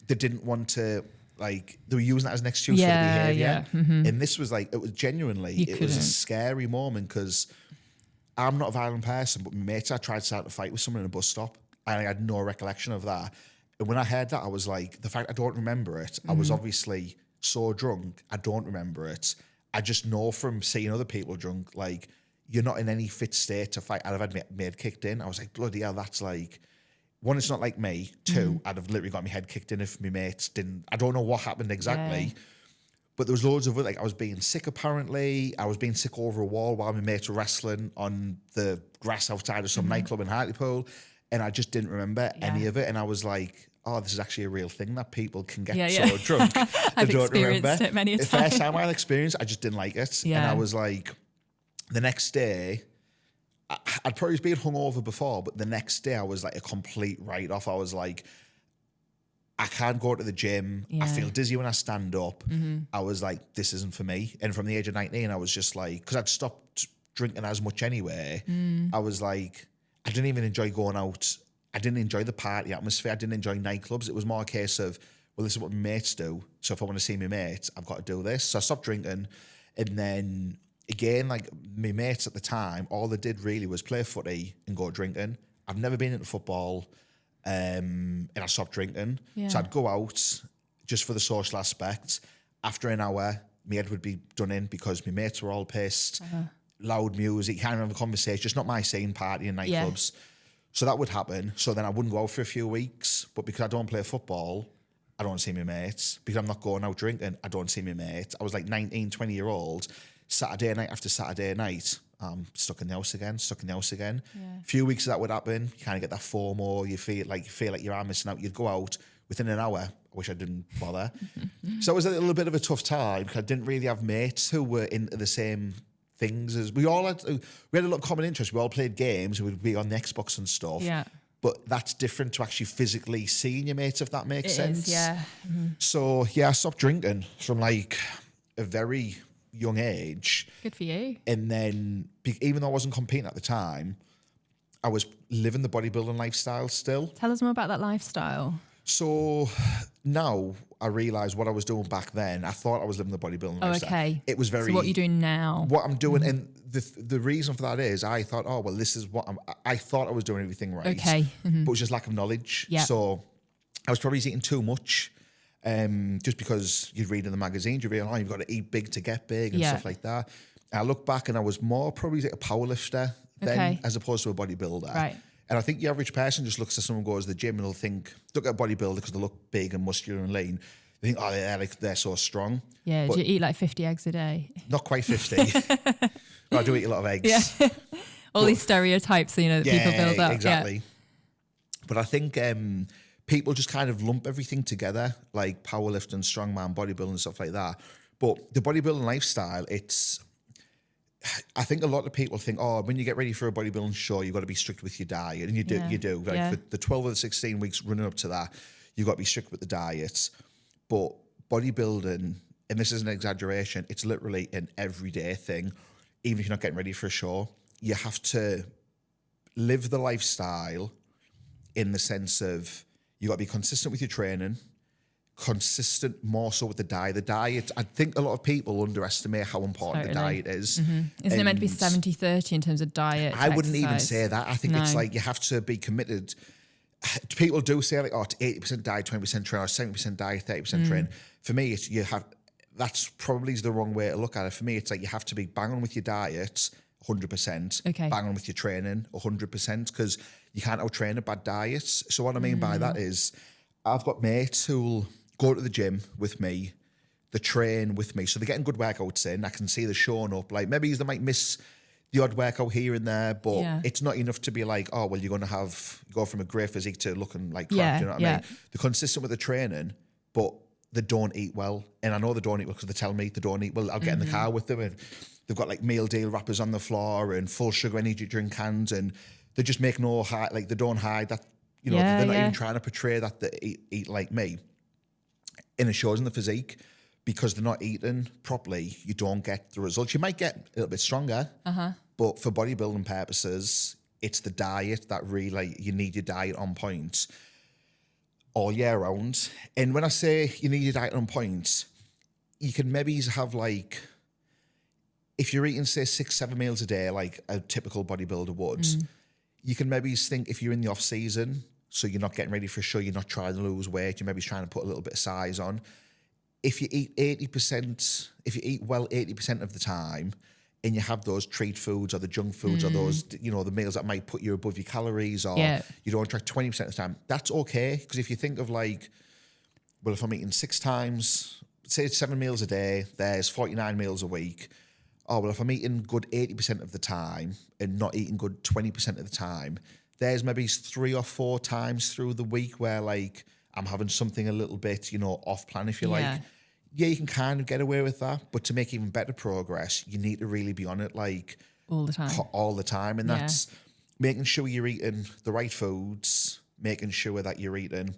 they didn't want to, like, they were using that as an excuse for the behavior. And this was like, it was genuinely, it was a scary moment because I'm not a violent person, but my mates, I tried to start a fight with someone in a bus stop, and I had no recollection of that. And when I heard that, I was like, the fact I don't remember it, I was obviously so drunk, I don't remember it. I just know from seeing other people drunk, like, you're not in any fit state to fight. I'd have had my head kicked in. I was like, bloody hell, that's like, one, it's not like me. Two, I'd have literally got my head kicked in if my mates didn't. I don't know what happened exactly. Yeah. But there was loads of, like, I was being sick apparently. I was being sick over a wall while my mates were wrestling on the grass outside of some nightclub in Hartlepool. And I just didn't remember any of it. And I was like, oh, this is actually a real thing that people can get so drunk. I've experienced it many a time. The first time I had experienced, I just didn't like it. Yeah. And I was like, the next day, I'd probably been hungover before, but the next day I was like a complete write-off. I was like, I can't go to the gym. I feel dizzy when I stand up. I was like, this isn't for me. And from the age of 19, I was just like, because I'd stopped drinking as much anyway, I was like, I didn't even enjoy going out. I didn't enjoy the party atmosphere. I didn't enjoy nightclubs. It was more a case of, well, this is what my mates do. So if I want to see my mates, I've got to do this. So I stopped drinking. And then again, like my mates at the time, all they did really was play footy and go drinking. I've never been into football. And I stopped drinking. Yeah. So I'd go out just for the social aspect. After an hour, my head would be done in because my mates were all pissed. Loud music, can't have a conversation, just not my scene, party in nightclubs. So that would happen. So then I wouldn't go out for a few weeks. But because I don't play football, I don't see my mates. Because I'm not going out drinking, I don't see my mates. I was like 19, 20-year-old. Saturday night after Saturday night, stuck in the house again. Yeah. A few weeks of that would happen. You kind of get that FOMO. You feel like you are missing out. You'd go out within an hour. I wish I didn't bother. So it was a little bit of a tough time because I didn't really have mates who were into the same things as we all had. We had a lot of common interests. We all played games. We would be on the Xbox and stuff. Yeah. But that's different to actually physically seeing your mates, if that makes sense. Yeah. So yeah, I stopped drinking from like a very young age. Good for you. And then, even though I wasn't competing at the time, I was living the bodybuilding lifestyle still. Tell us more about that lifestyle. So now I realise what I was doing back then. I thought I was living the bodybuilding lifestyle. Okay. It was very... So what you're doing now. What I'm doing, and the reason for that is I thought, oh, well, this is what I thought I was doing everything right. Okay. But it was just lack of knowledge. Yeah. So I was probably eating too much. Just because you'd read in the magazines, you realise, you've got to eat big to get big and stuff like that. And I look back and I was more probably like a power lifter then as opposed to a bodybuilder. Right. And I think the average person just looks at someone who goes to the gym and they'll think, look at a bodybuilder because they look big and muscular and lean. They think, oh, they're so strong. Yeah, but do you eat like 50 eggs a day? Not quite 50. But I do eat a lot of eggs. Yeah. All these stereotypes, that people build up. Exactly. Yeah. But I think people just kind of lump everything together, like powerlifting, strongman, bodybuilding, stuff like that. But the bodybuilding lifestyle, I think a lot of people think, oh, when you get ready for a bodybuilding show, you've got to be strict with your diet. And you do. Like for the 12 or the 16 weeks running up to that, you've got to be strict with the diets. But bodybuilding, and this is an exaggeration, it's literally an everyday thing. Even if you're not getting ready for a show, you have to live the lifestyle in the sense of you got to be consistent with your training, consistent more so with the diet. The diet, I think a lot of people underestimate how important the diet is. Isn't it meant to be 70-30 in terms of diet? I wouldn't even say that. I think it's like you have to be committed. People do say like, oh, it's 80% diet, 20% train, or 70% diet, 30% train. For me, that's probably the wrong way to look at it. For me, it's like you have to be bang on with your diet, 100%. Bang on with your training, 100%, because you can't out-train a bad diet. So what I mean by that is I've got mates who'll go to the gym with me, they train with me, so they're getting good workouts in. I can see they're showing up. Like maybe they might miss the odd workout here and there, but it's not enough to be like, oh, well, you're going to go from a great physique to looking like crap. Do you know what I mean? They're consistent with the training, but they don't eat well. And I know they don't eat well because they tell me they don't eat well. I'll get in the car with them and they've got like meal deal wrappers on the floor and full sugar energy drink cans, and they just make no hide, like they don't hide that, they're not even trying to portray that they eat like me. And it shows in the physique because they're not eating properly. You don't get the results. You might get a little bit stronger, but for bodybuilding purposes, it's the diet that really, you need your diet on point all year round. And when I say you need your diet on point, you can maybe have like if you're eating, say, 6-7 meals a day, like a typical bodybuilder would, you can maybe think if you're in the off season, so you're not getting ready for a show, you're not trying to lose weight, you're maybe trying to put a little bit of size on. If you eat 80%, if you eat well 80% of the time, and you have those treat foods or the junk foods or those, you know, the meals that might put you above your calories, or you don't track 20% of the time, that's okay. Because if you think of like, well, if I'm eating 6 times, say it's 7 meals a day, there's 49 meals a week. Oh, well, if I'm eating good 80% of the time and not eating good 20% of the time, there's maybe 3 or 4 times through the week where like I'm having something a little bit, you know, off plan, if you like. Yeah, you can kind of get away with that, but to make even better progress, you need to really be on it like all the time. And that's making sure you're eating the right foods, making sure that you're eating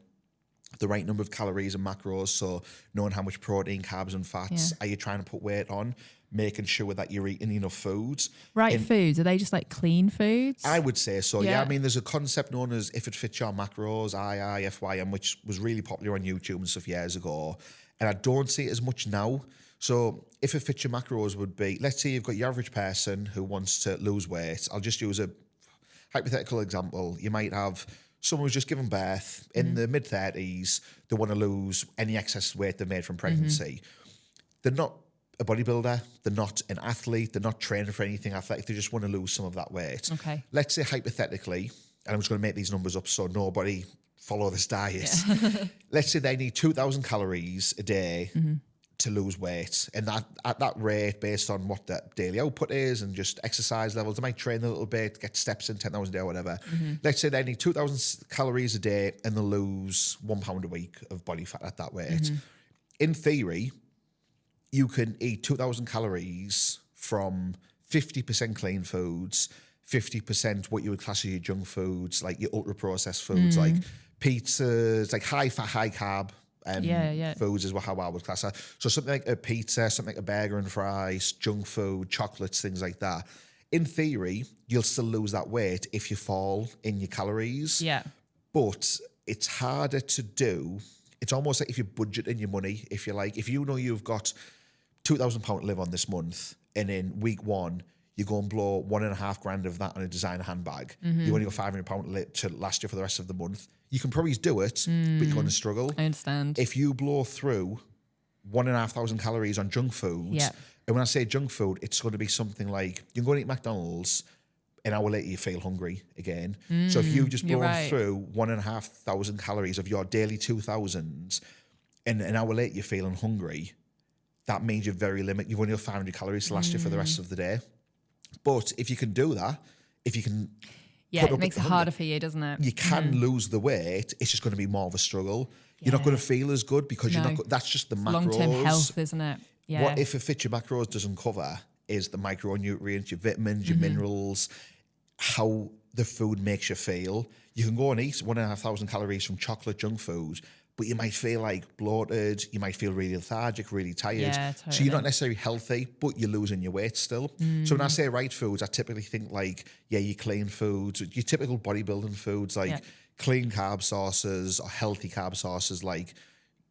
the right number of calories and macros. So knowing how much protein, carbs and fats are you trying to put weight on, making sure that you're eating enough foods. Foods, are they just like clean foods? I would say so, yeah. I mean, there's a concept known as if it fits your macros, FYM, which was really popular on YouTube and stuff years ago. And I don't see it as much now. So if it fits your macros would be, let's say you've got your average person who wants to lose weight. I'll just use a hypothetical example. You might have someone who's just given birth in the mid-30s. They want to lose any excess weight they've made from pregnancy. They're not a bodybuilder. They're not an athlete. They're not training for anything athletic. They just want to lose some of that weight. Okay. Let's say hypothetically, and I'm just going to make these numbers up so nobody follow this diet. Let's say they need 2,000 calories a day to lose weight. And that at that rate, based on what the daily output is and just exercise levels, they might train a little bit, get steps in 10,000 a day or whatever. Let's say they need 2,000 calories a day and they lose 1 pound a week of body fat at that weight. In theory, you can eat 2,000 calories from 50% clean foods, 50% what you would class as your junk foods, like your ultra processed foods, like pizzas, like high fat, high carb foods is how I would class that. So something like a pizza, something like a burger and fries, junk food, chocolates, things like that. In theory, you'll still lose that weight if you fall in your calories. Yeah. But it's harder to do. It's almost like if you budget in your money, if you like, if you know you've got £2,000 to live on this month, and in week 1, you go and blow $1,500 of that on a designer handbag. You only got £500 to last you for the rest of the month. You can probably do it, but you're going to struggle. I understand. If you blow through 1,500 calories on junk foods, and when I say junk food, it's going to be something like you can go and eat McDonald's, an hour later you feel hungry again. So if you've just blown through 1,500 calories of your daily 2,000s, and an hour later you're feeling hungry, that means you're very limited. You've only got 500 calories to last you for the rest of the day. But if you can do that, if you can... it makes it harder for you, doesn't it? You can lose the weight. It's just going to be more of a struggle. You're not going to feel as good because you're not... That's just the macros. Long-term health, isn't it? Yeah. What if a fit your macros doesn't cover is the micronutrients, your vitamins, your minerals, how the food makes you feel. You can go and eat 1,500 calories from chocolate junk food, but you might feel like bloated, you might feel really lethargic, really tired. Yeah, totally. So you're not necessarily healthy, but you're losing your weight still. So when I say right foods, I typically think like, your clean foods, your typical bodybuilding foods, like clean carb sources or healthy carb sources, like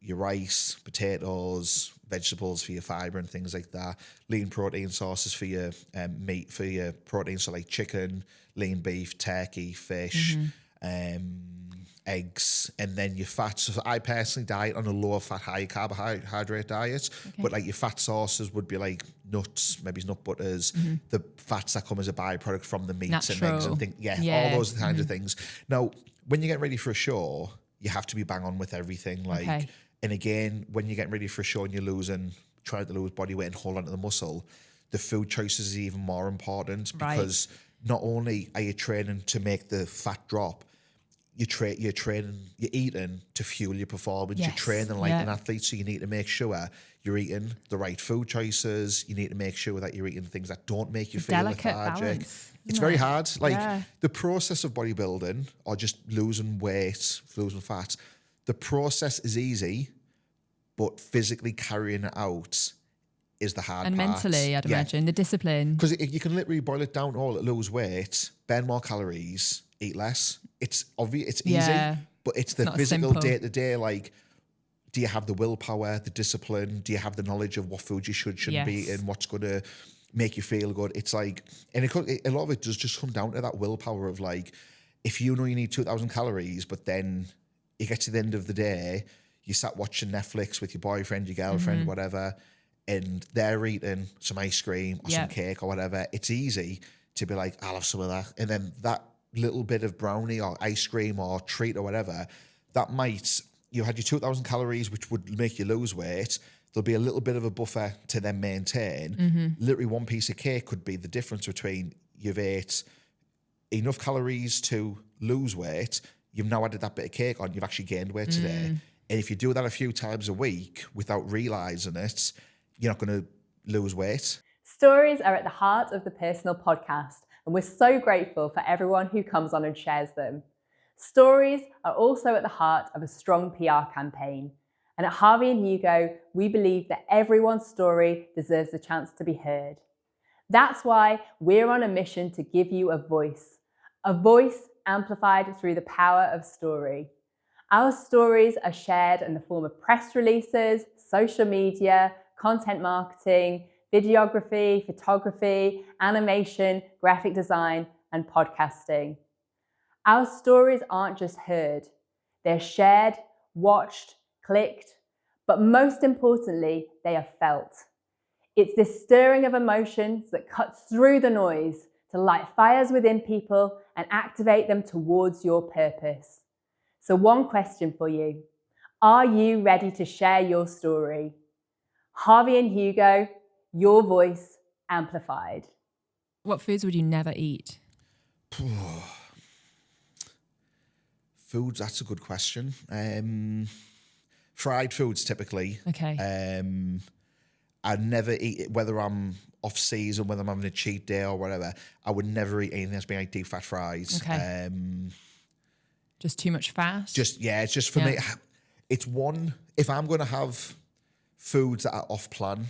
your rice, potatoes, vegetables for your fiber and things like that. Lean protein sources for your meat, for your protein, so like chicken, lean beef, turkey, fish, eggs, and then your fats. So I personally diet on a lower fat, high carbohydrate diet, but like your fat sources would be like nuts, maybe nut butters, the fats that come as a byproduct from the meats and eggs and things. All those kinds of things. Now, when you get ready for a show, you have to be bang on with everything. Like, and again, when you're getting ready for a show and you're trying to lose body weight and hold on to the muscle, the food choices is even more important because not only are you training to make the fat drop, you're eating to fuel your performance. You're training like an athlete, so you need to make sure you're eating the right food choices. You need to make sure that you're eating things that don't make you feel lethargic. Balance, it's very hard. Like the process of bodybuilding or just losing weight, losing fat, the process is easy, but physically carrying it out is the hard part. And mentally, I'd imagine, the discipline. Because you can literally boil it down all, lose weight, burn more calories, eat less. It's obvious, it's easy, but it's the physical day-to-day, like, do you have the willpower, the discipline? Do you have the knowledge of what food you shouldn't be eating? What's going to make you feel good. It's like, and a lot of it does just come down to that willpower of like, if you know you need 2,000 calories, but then you get to the end of the day, you sat watching Netflix with your boyfriend, your girlfriend, whatever, and they're eating some ice cream or some cake or whatever. It's easy to be like, I'll have some of that. And then that little bit of brownie or ice cream or treat or whatever, that might, you had your 2,000 calories, which would make you lose weight. There'll be a little bit of a buffer to then maintain. Literally one piece of cake could be the difference between you've ate enough calories to lose weight, you've now added that bit of cake on, you've actually gained weight today. And if you do that a few times a week without realising it, you're not going to lose weight. Stories are at the heart of the PRsonal Podcast, and we're so grateful for everyone who comes on and shares them. Stories are also at the heart of a strong PR campaign. And at Harvey and Hugo, we believe that everyone's story deserves a chance to be heard. That's why we're on a mission to give you a voice amplified through the power of story. Our stories are shared in the form of press releases, social media, content marketing, videography, photography, animation, graphic design, and podcasting. Our stories aren't just heard, they're shared, watched, clicked, but most importantly, they are felt. It's this stirring of emotions that cuts through the noise to light fires within people and activate them towards your purpose. So one question for you. Are you ready to share your story? Harvey and Hugo, your voice amplified. What foods would you never eat? Foods, that's a good question. Fried foods typically. Okay. I'd never eat it, whether I'm off season, whether I'm having a cheat day or whatever. I would never eat anything that's been like deep fat fries. Okay. Just too much fat? It's just for me. It's one, if I'm going to have foods that are off plan,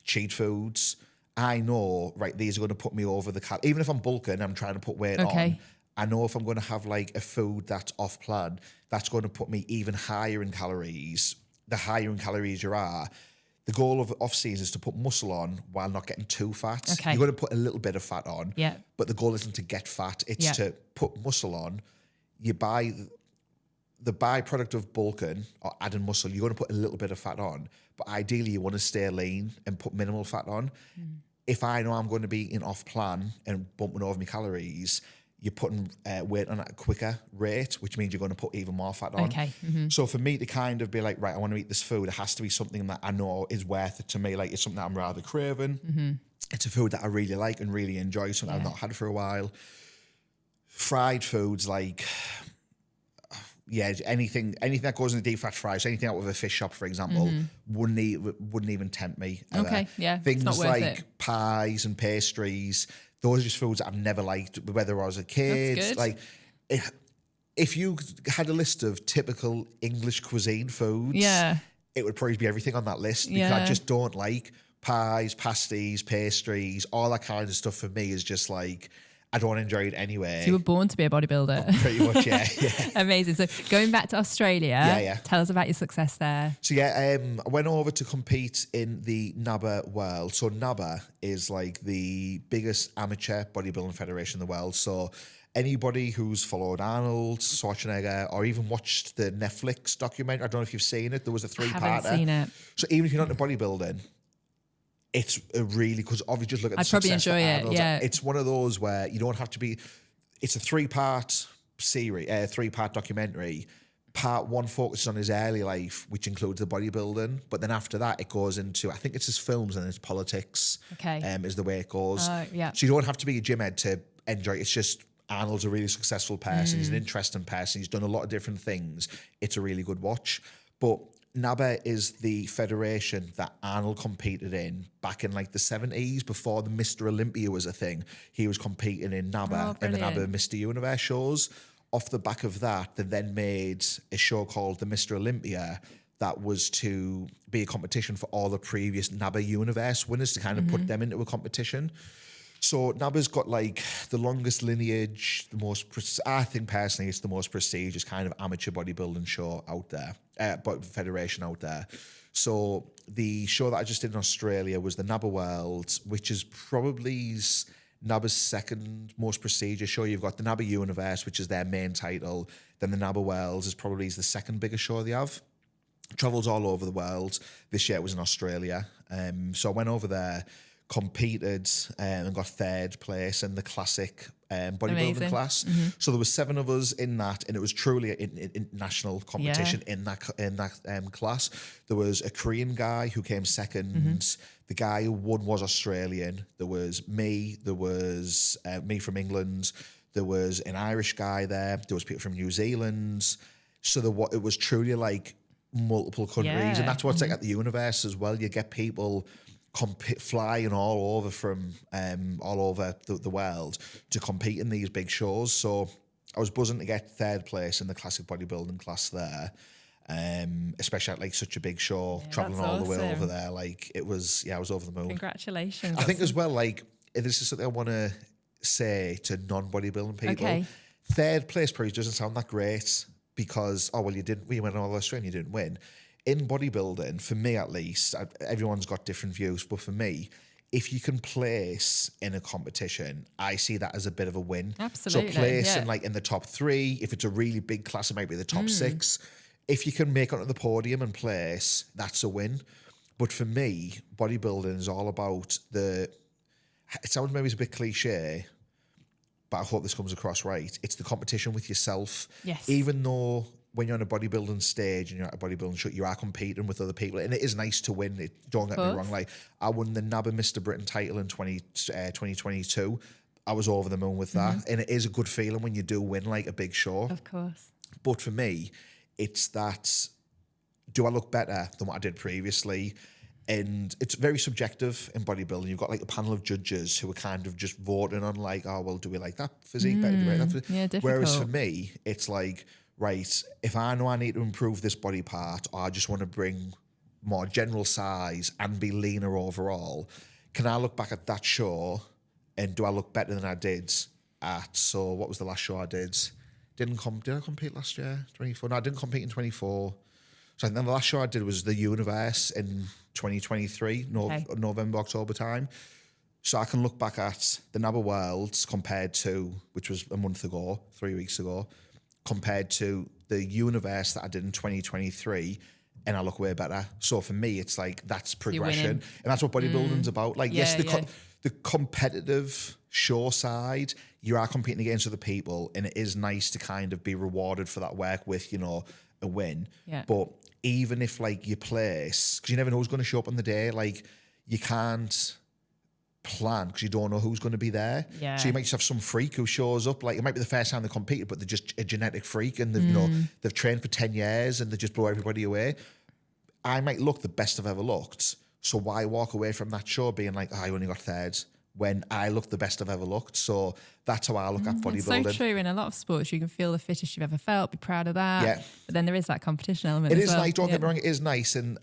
cheat foods, I know, right, these are going to put me over the even if I'm bulking, I'm trying to put weight on. I know if I'm going to have like a food that's off plan, that's going to put me even higher in calories. The higher in calories you are, the goal of off season is to put muscle on while not getting too fat. Okay. You're going to put a little bit of fat on, but the goal isn't to get fat. It's to put muscle on. You buy the byproduct of bulking or adding muscle, you're going to put a little bit of fat on, but ideally you want to stay lean and put minimal fat on. If I know I'm going to be eating off plan and bumping over my calories, you're putting weight on at a quicker rate, which means you're going to put even more fat on. Okay. So for me to kind of be like, right, I want to eat this food, it has to be something that I know is worth it to me. Like it's something that I'm rather craving. It's a food that I really like and really enjoy, something I've not had for a while. Fried foods like, anything that goes in the deep fat fries, anything out of a fish shop, for example, wouldn't even tempt me. Ever. Okay, Things it's not worth like it. pies and pastries, those are just foods that I've never liked, whether I was a kid. That's good. Like, if you had a list of typical English cuisine foods, it would probably be everything on that list because I just don't like pies, pasties, pastries, all that kind of stuff. For me is just like, I don't enjoy it anyway. So you were born to be a bodybuilder. Pretty much, yeah. Amazing. So going back to Australia, tell us about your success there. So I went over to compete in the NABBA world. So NABBA is like the biggest amateur bodybuilding federation in the world. So anybody who's followed Arnold Schwarzenegger or even watched the Netflix documentary, I don't know if you've seen it, there was a 3-parter. I haven't seen it. So even if you're not into bodybuilding, it's a really, because obviously just look at the I'd probably enjoy it, Arnold. It's one of those where you don't have to be, it's a 3-part series, 3-part documentary. Part 1 focuses on his early life, which includes the bodybuilding, but then after that it goes into, I think it's his films and his politics, is the way it goes. So you don't have to be a gym head to enjoy it. It's just Arnold's a really successful person. He's an interesting person. He's done a lot of different things. It's a really good watch. But NABBA is the federation that Arnold competed in back in like the 70s, before the Mr. Olympia was a thing. He was competing in NABBA and the NABBA Mr. Universe shows. Off the back of that, they then made a show called the Mr. Olympia that was to be a competition for all the previous NABBA Universe winners to kind of put them into a competition. So NABBA's got like the longest lineage, I think personally it's the most prestigious kind of amateur bodybuilding show out there, federation out there. So the show that I just did in Australia was the NABBA World, which is probably NABBA's second most prestigious show. You've got the NABBA Universe, which is their main title. Then the NABBA Worlds is probably the second biggest show they have. Travels all over the world. This year it was in Australia. So I went over there, competed, and got third place in the classic bodybuilding class. So there was 7 of us in that, and it was truly an international competition in that class. There was a Korean guy who came second. The guy who won was Australian. There was me. There was me from England. There was an Irish guy there. There was people from New Zealand. So it was truly like multiple countries, and that's what's like at the Universe as well. You get people flying all over from all over the world to compete in these big shows. So I was buzzing to get third place in the classic bodybuilding class there, especially at like such a big show, traveling all the way over there. Like it was, I was over the moon. Congratulations. I think as well, like this is something I want to say to non-bodybuilding people. Okay. Third place probably doesn't sound that great because, you went all the Australia and you didn't win. In bodybuilding, for me at least, everyone's got different views, but for me, if you can place in a competition, I see that as a bit of a win. Absolutely. So place in the top 3, if it's a really big class, it might be the top 6. If you can make it onto the podium and place, that's a win. But for me, bodybuilding is all about it sounds maybe it's a bit cliche, but I hope this comes across right. It's the competition with yourself. Yes. Even though when you're on a bodybuilding stage and you're at a bodybuilding show, you are competing with other people. And it is nice to win. Don't get me wrong. Like, I won the NABBA Mr. Britain title in 2022. I was over the moon with that. And it is a good feeling when you do win, like, a big show. Of course. But for me, it's that, do I look better than what I did previously? And it's very subjective in bodybuilding. You've got like a panel of judges who are kind of just voting on like, do we like that physique better? Do we like that physique? Yeah, difficult. Whereas for me, it's like, right, if I know I need to improve this body part, or I just want to bring more general size and be leaner overall, can I look back at that show and do I look better than I did what was the last show I did? Did I compete last year? 24? No, I didn't compete in 24. So I think the last show I did was the Universe in 2023, November, October time. So I can look back at the NABBA Worlds compared to, which was a month ago, 3 weeks ago, compared to the Universe that I did in 2023, and I look way better. So for me, it's like, that's progression. And that's what bodybuilding's about. Like, the competitive show side, you are competing against other people, and it is nice to kind of be rewarded for that work with, a win. Yeah. But even if like you place, because you never know who's going to show up on the day, like you can't plan because you don't know who's going to be there. Yeah. So you might just have some freak who shows up, like it might be the first time they competed, but they're just a genetic freak and they've they've trained for 10 years and they just blow everybody away. I might look the best I've ever looked. So why walk away from that show being like, I only got third, when I look the best I've ever looked? So that's how I look at bodybuilding. It's so true. In a lot of sports, you can feel the fittest you've ever felt, be proud of that. Yeah. But then there is that competition element It as is well. nice, don't get me wrong, it is nice. And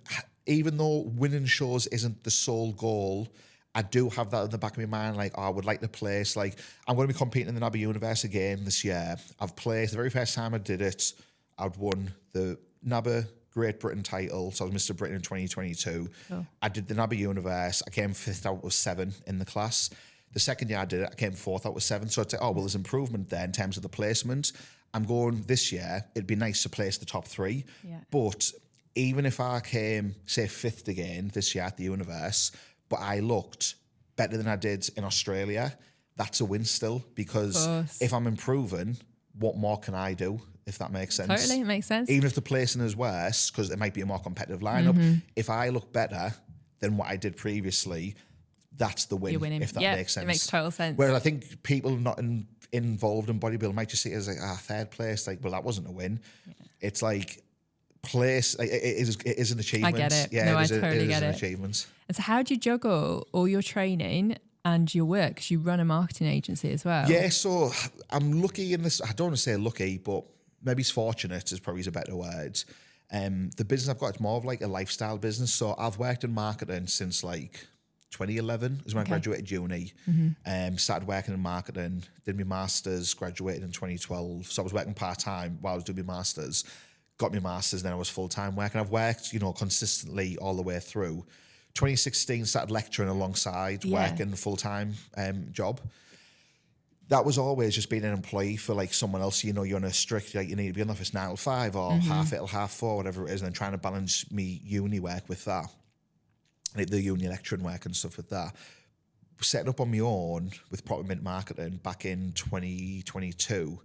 even though winning shows isn't the sole goal, I do have that in the back of my mind, like, I would like to place, like, I'm going to be competing in the NABBA Universe again this year. I've placed, the very first time I did it, I'd won the NABBA Great Britain title, so I was Mr. Britain in 2022. Cool. I did the NABBA Universe, I came 5th out of 7 in the class. The second year I did it, I came 4th out of 7. So I'd say, there's improvement there in terms of the placement. I'm going this year, it'd be nice to place the top 3. Yeah. But even if I came, say, 5th again this year at the Universe, but I looked better than I did in Australia, that's a win still. Because if I'm improving, what more can I do? If that makes sense. Totally, it makes sense. Even if the placing is worse, because it might be a more competitive lineup, if I look better than what I did previously, that's the win, if that makes sense. It makes total sense. Whereas I think people not involved in bodybuilding might just see it as like, third place, like, well, that wasn't a win. Yeah. It's like, place, like, it is an achievement. I get it. Yeah, no, I totally get it. An achievement. And so how do you juggle all your training and your work? Because you run a marketing agency as well. Yeah, so I'm lucky in this. I don't want to say lucky, but maybe it's fortunate is probably a better word. The business I've got is more of like a lifestyle business. So I've worked in marketing since like 2011 is when I graduated uni. Started working in marketing, did my master's, graduated in 2012. So I was working part-time while I was doing my master's. got my master's, and then I was full-time working. I've worked, consistently all the way through. 2016, started lecturing alongside working a full-time job. That was always just being an employee for like someone else. You're on a strict, like you need to be in the office 9 to 5 or half 8 till half 4, whatever it is, and then trying to balance me uni work with that, like the uni lecturing work and stuff with that. Setting up on my own with Proper Mint Marketing back in 2022.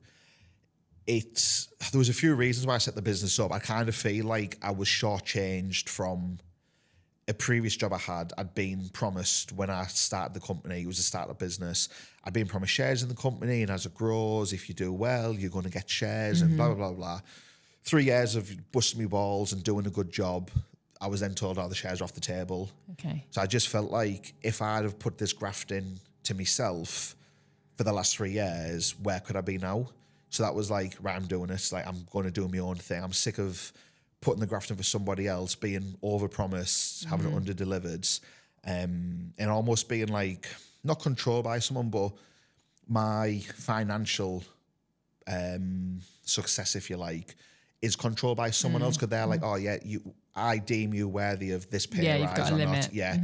There was a few reasons why I set the business up. I kind of feel like I was shortchanged from a previous job I had. I'd been promised when I started the company, it was a startup business, I'd been promised shares in the company, and as it grows, if you do well, you're going to get shares and blah, blah, blah, blah. 3 years of busting my balls and doing a good job, I was then told, the shares are off the table. Okay. So I just felt like if I'd have put this graft in to myself for the last 3 years, where could I be now? So that was like, right, I'm doing this. Like, I'm going to do my own thing. I'm sick of putting the graft in for somebody else, being overpromised, having it under-delivered, and almost being like, not controlled by someone, but my financial success, if you like, is controlled by someone else, because they're like, oh yeah, I deem you worthy of this pay rise or not. Yeah.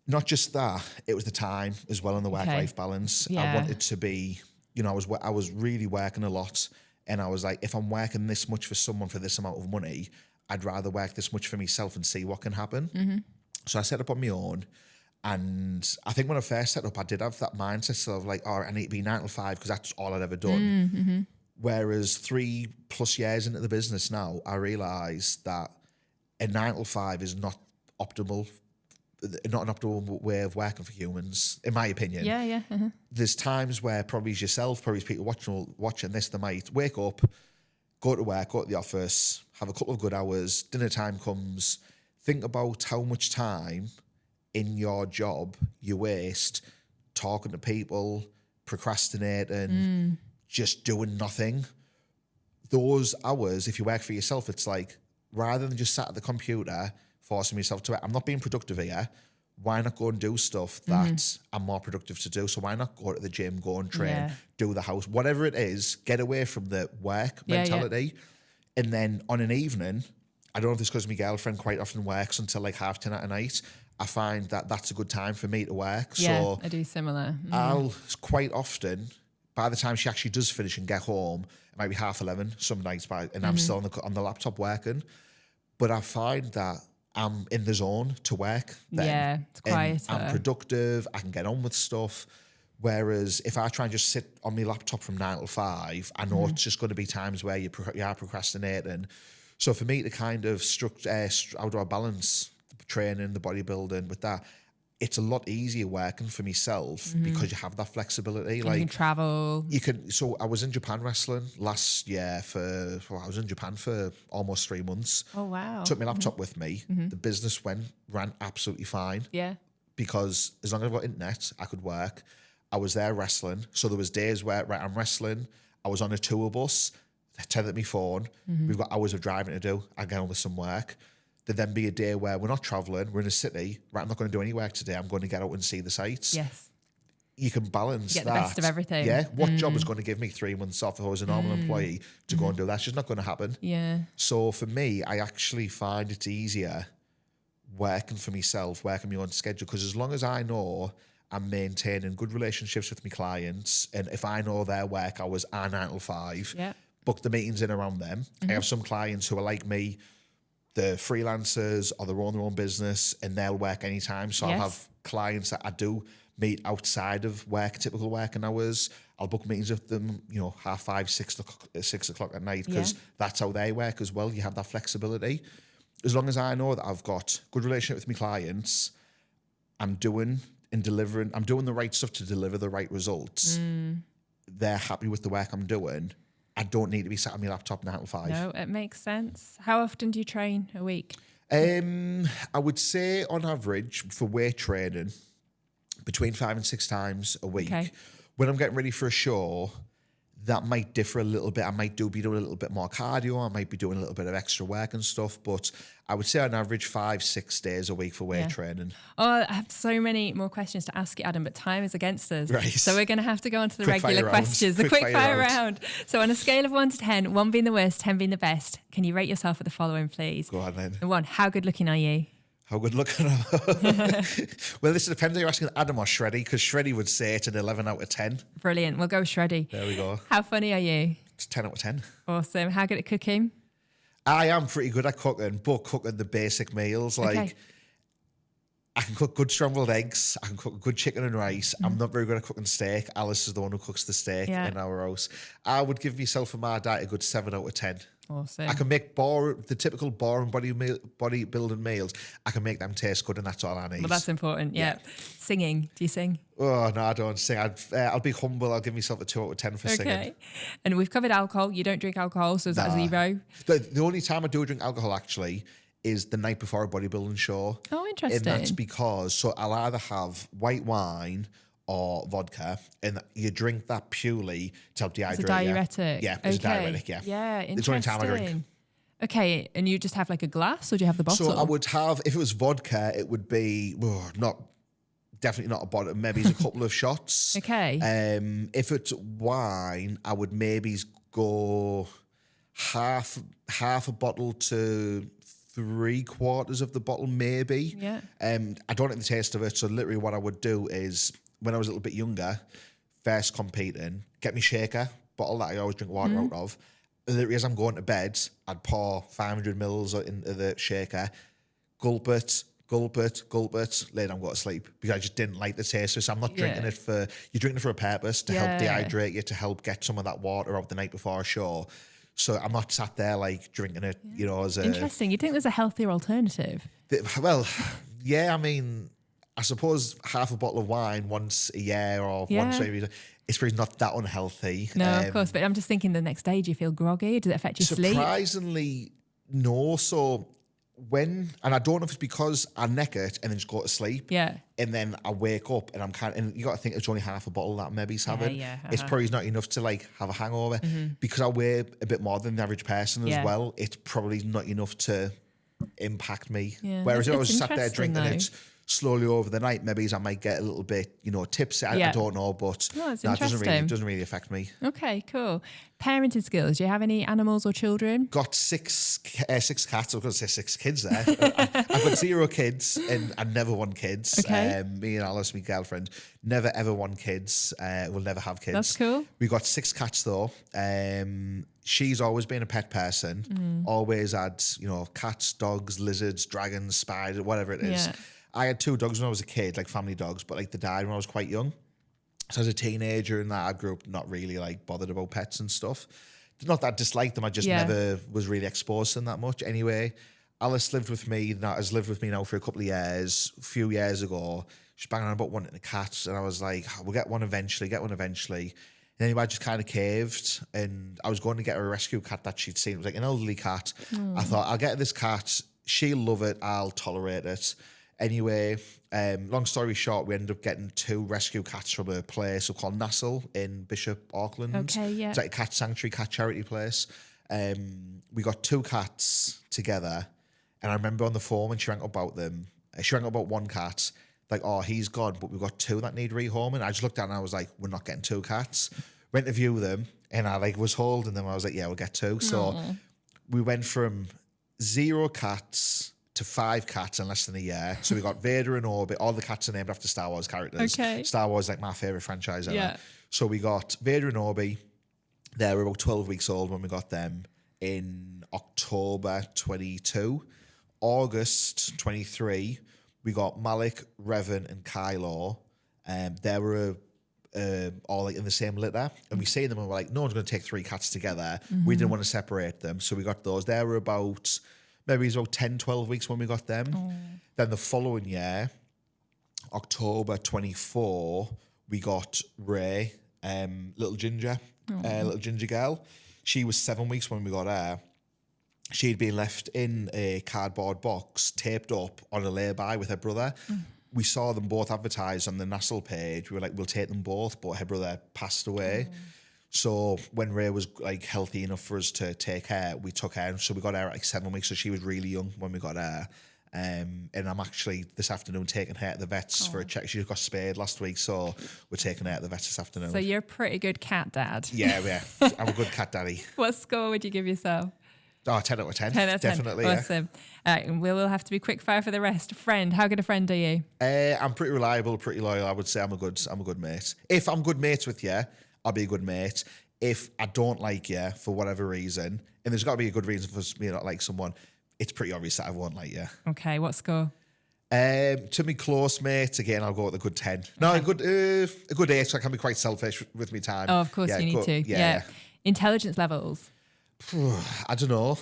Not just that, it was the time as well and the work-life balance. Yeah. I wanted to be, I was really working a lot, and I was like, if I'm working this much for someone for this amount of money, I'd rather work this much for myself and see what can happen. So I set up on my own. And I think when I first set up, I did have that mindset still of like, I need to be 9 to 5 because that's all I'd ever done. Whereas 3+ years into the business now, I realise that a 9 to 5 is not an optimal way of working for humans, in my opinion. Yeah. There's times where probably as yourself, probably as people watching this, they might wake up, go to work, go to the office, have a couple of good hours, dinner time comes, think about how much time in your job you waste talking to people, procrastinating, just doing nothing. Those hours, if you work for yourself, it's like, rather than just sat at the computer forcing myself to work, I'm not being productive here. Why not go and do stuff that I'm more productive to do? So why not go to the gym, go and train, do the house, whatever it is, get away from the work mentality. And then on an evening, I don't know if it's because my girlfriend quite often works until like 10:30 at night. I find that that's a good time for me to work. Yeah, so I do similar. I'll quite often, by the time she actually does finish and get home, it might be 11:30 some nights, and I'm still on the laptop working. But I find that I'm in the zone to work then. Yeah, it's quieter. I'm productive, I can get on with stuff. Whereas if I try and just sit on my laptop from 9 to 5, I know it's just going to be times where you are procrastinating. So for me to kind of how do I balance the training, the bodybuilding with that? It's a lot easier working for myself because you have that flexibility. You like can travel. You can. So I was in Japan wrestling last year I was in Japan for almost 3 months. Oh wow! Took my laptop with me. The business ran absolutely fine. Yeah. Because as long as I've got internet, I could work. I was there wrestling. So there was days where I'm wrestling. I was on a tour bus. I tethered my phone. We've got hours of driving to do. I get on with some work. There'd then be a day where we're not traveling, we're in a city, right, I'm not going to do any work today, I'm going to get out and see the sights. Yes. You can balance Get that. the best of everything. Yeah. What job is going to give me 3 months off if I was a normal employee to go and do that? It's just not going to happen. Yeah. So for me, I actually find it's easier working for myself, working my own schedule, because as long as I know I'm maintaining good relationships with my clients, and if I know their work hours are 9 to 5, book the meetings in around them. I have some clients who are like me, the freelancers or they own their own business and they'll work anytime. So I'll have clients that I do meet outside of work, typical working hours. I'll book meetings with them, 5:30, 6 o'clock at night, because that's how they work as well. You have that flexibility. As long as I know that I've got good relationship with my clients, I'm doing the right stuff to deliver the right results. They're happy with the work I'm doing. I don't need to be sat on my laptop 9 to 5. No, it makes sense. How often do you train a week? I would say on average for weight training, between 5 and 6 times a week. Okay. When I'm getting ready for a show, that might differ a little bit. I might be doing a little bit more cardio. I might be doing a little bit of extra work and stuff. But I would say on average 5-6 days a week for weight training. Oh, I have so many more questions to ask you, Adam, but time is against us. Right. So we're going to have to go on to the Quick regular fire round. questions, the quick fire round. So on a scale of 1 to 10, 1 being the worst, 10 being the best, can you rate yourself at the following, please? Go on then. Number 1, how good looking are you? How good looking am I? Well, this depends if you're asking Adam or Shreddy, because Shreddy would say it's an 11 out of 10. Brilliant. We'll go with Shreddy. There we go. How funny are you? It's 10 out of 10. Awesome. How good at cooking? I am pretty good at cooking, but cooking the basic meals. Like, I can cook good scrambled eggs. I can cook good chicken and rice. I'm not very good at cooking steak. Alice is the one who cooks the steak in our house. I would give myself and my diet a good 7 out of 10. Awesome. I can make the typical boring bodybuilding meals. I can make them taste good, and that's all I need. Well, that's important. Yeah. Singing. Do you sing? Oh, no, I don't sing. I'll be humble. I'll give myself a 2 out of 10 for singing. And we've covered alcohol. You don't drink alcohol, so is that a 0? The only time I do drink alcohol, actually, is the night before a bodybuilding show. Oh, interesting. And that's because, so I'll either have white wine or vodka, and you drink that purely to help dehydrate. It's a diuretic. Yeah, it's a diuretic, yeah. Yeah, interesting. It's the only time I drink. Okay, and you just have like a glass, or do you have the bottle? So I would have, if it was vodka, it would be definitely not a bottle, maybe it's a couple of shots. Okay. If it's wine, I would maybe go half a bottle to 3/4 of the bottle, maybe. Yeah. I don't like the taste of it, so literally what I would do is, when I was a little bit younger, first competing, get me shaker bottle that I always drink water out of. Literally, as I'm going to bed, I'd pour 500 mils into the shaker, gulp it, lay down, go to sleep, because I just didn't like the taste of it. So I'm not drinking it you're drinking it for a purpose, to help dehydrate you, to help get some of that water out the night before a show. So I'm not sat there like drinking it, as a... Interesting. You think there's a healthier alternative? Well, yeah, I mean, I suppose half a bottle of wine once a year or once maybe, it's probably not that unhealthy. No, of course. But I'm just thinking, the next day, do you feel groggy? Does it affect your sleep? Surprisingly, no. So and I don't know if it's because I neck it and then just go to sleep. Yeah. And then I wake up and and you got to think it's only half a bottle that maybe he's having. Yeah. It's probably not enough to like have a hangover. Because I weigh a bit more than the average person as well. It's probably not enough to impact me. Yeah. Whereas if I was sat there drinking though. it slowly over the night, maybe I might get a little bit, tipsy. I don't know, but it doesn't really affect me. Okay, cool. Parenting skills. Do you have any animals or children? Got six cats. I was going to say 6 kids there. I've got 0 kids, and I never want kids. Okay. Me and Alice, my girlfriend, never ever want kids. We'll never have kids. That's cool. We got 6 cats though. She's always been a pet person. Always had, cats, dogs, lizards, dragons, spiders, whatever it is. Yeah. I had 2 dogs when I was a kid, like family dogs, but like they died when I was quite young. So as a teenager and that, I grew up not really like bothered about pets and stuff. Not that I disliked them, I just never was really exposed to them that much. Anyway, Alice has lived with me now for a couple of years. A few years ago, she's banging on about wanting a cat, and I was like, we'll get one eventually. And anyway, I just kind of caved, and I was going to get her a rescue cat that she'd seen. It was like an elderly cat. I thought, I'll get her this cat. She'll love it. I'll tolerate it. Anyway, long story short, we ended up getting 2 rescue cats from a place called Nassau in Bishop Auckland. Okay, yeah. It's like a cat sanctuary, cat charity place. We got 2 cats together, and I remember on the phone when she rang about them, she rang about one cat, like, oh, he's gone, but we've got 2 that need rehoming. I just looked at it and I was like, we're not getting 2 cats. Went to view them, and I was holding them. I was like, yeah, we'll get 2. So we went from 0 cats to 5 cats in less than a year. So we got Vader and Orbit. All the cats are named after Star Wars characters. Okay. Star Wars is like my favourite franchise ever. Yeah. So we got Vader and Orbit. They were about 12 weeks old when we got them in October 22. August 23, we got Malik, Revan, and Kylo. They were all like in the same litter. And we seen them and we're like, no one's going to take 3 cats together. We didn't want to separate them. So we got those. They were about... Maybe it was about 10, 12 weeks when we got them. Then the following year, October 24, we got Ray, little ginger girl. She was 7 weeks when we got her. She'd been left in a cardboard box, taped up on a lay-by with her brother. We saw them both advertised on the Nassau page. We were like, we'll take them both, but her brother passed away. So when Ray was like healthy enough for us to take her, we took her. So we got her at like 7 weeks. So she was really young when we got her. And I'm actually this afternoon taking her to the vets for a check. She just got spayed last week, so we're taking her to the vets this afternoon. So you're a pretty good cat dad. Yeah. I'm a good cat daddy. What score would you give yourself? Oh, 10 out of 10. 10 out of 10. Definitely, Awesome. And we will have to be quick fire for the rest. Friend, how good a friend are you? I'm pretty reliable, pretty loyal. I would say I'm a good mate. If I'm good mates with you, I'll be a good mate. If I don't like you for whatever reason, and there's got to be a good reason for me not like someone, it's pretty obvious that I won't like you. Okay, what score? To me close mates, again, I'll go with a good 10. No, a good 8, so I can be quite selfish with my time. Oh, of course you need to. Yeah. Intelligence levels. I don't know.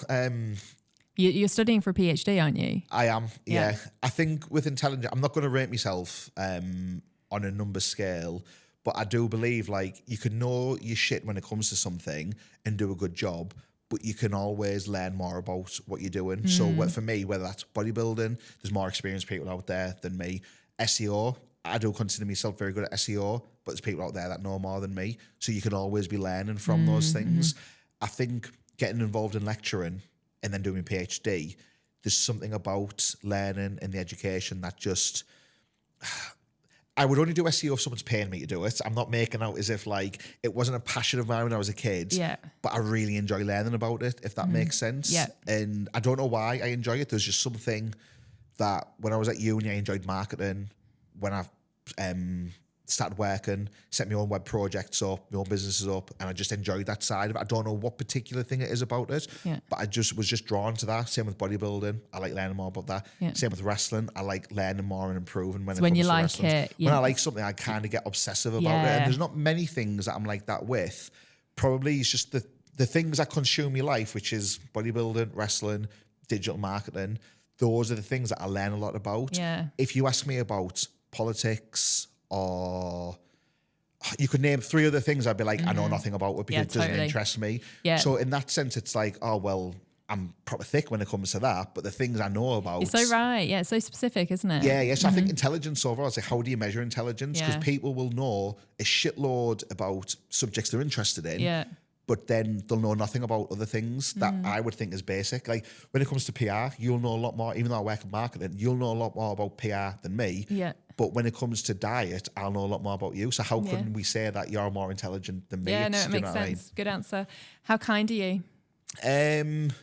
You're studying for a PhD, aren't you? I am, yeah. I think with intelligence, I'm not going to rate myself on a number scale, but I do believe like you can know your shit when it comes to something and do a good job, but you can always learn more about what you're doing. So for me, whether that's bodybuilding, there's more experienced people out there than me. SEO, I do consider myself very good at SEO, but there's people out there that know more than me. So you can always be learning from those things. I think getting involved in lecturing and then doing a PhD, there's something about learning and the education that just... I would only do SEO if someone's paying me to do it. I'm not making out as if like it wasn't a passion of mine when I was a kid. Yeah. But I really enjoy learning about it, if that makes sense. Yeah. And I don't know why I enjoy it. There's just something that when I was at uni, I enjoyed marketing. When I started working, set my own web projects up, my own businesses up, and I just enjoyed that side of it. I don't know what particular thing it is about it, but I just was just drawn to that. Same with bodybuilding. I like learning more about that. Yeah. Same with wrestling. I like learning more and improving when it comes to wrestling. When I like something, I kind of get obsessive about it. And there's not many things that I'm like that with. Probably it's just the things that consume your life, which is bodybuilding, wrestling, digital marketing. Those are the things that I learn a lot about. Yeah. If you ask me about politics, or you could name 3 other things, I'd be like, I know nothing about it because it doesn't interest me. Yeah. So in that sense, it's like, oh, well, I'm proper thick when it comes to that, but the things I know about... You're so right. Yeah, it's so specific, isn't it? Yeah. So I think intelligence overall, it's like, how do you measure intelligence? Because people will know a shitload about subjects they're interested in, but then they'll know nothing about other things that I would think is basic. Like when it comes to PR, you'll know a lot more, even though I work in marketing, you'll know a lot more about PR than me. Yeah. But when it comes to diet, I'll know a lot more about you. So how can we say that you're more intelligent than me? Yeah, no, it makes sense. I mean? Good answer. How kind are you? But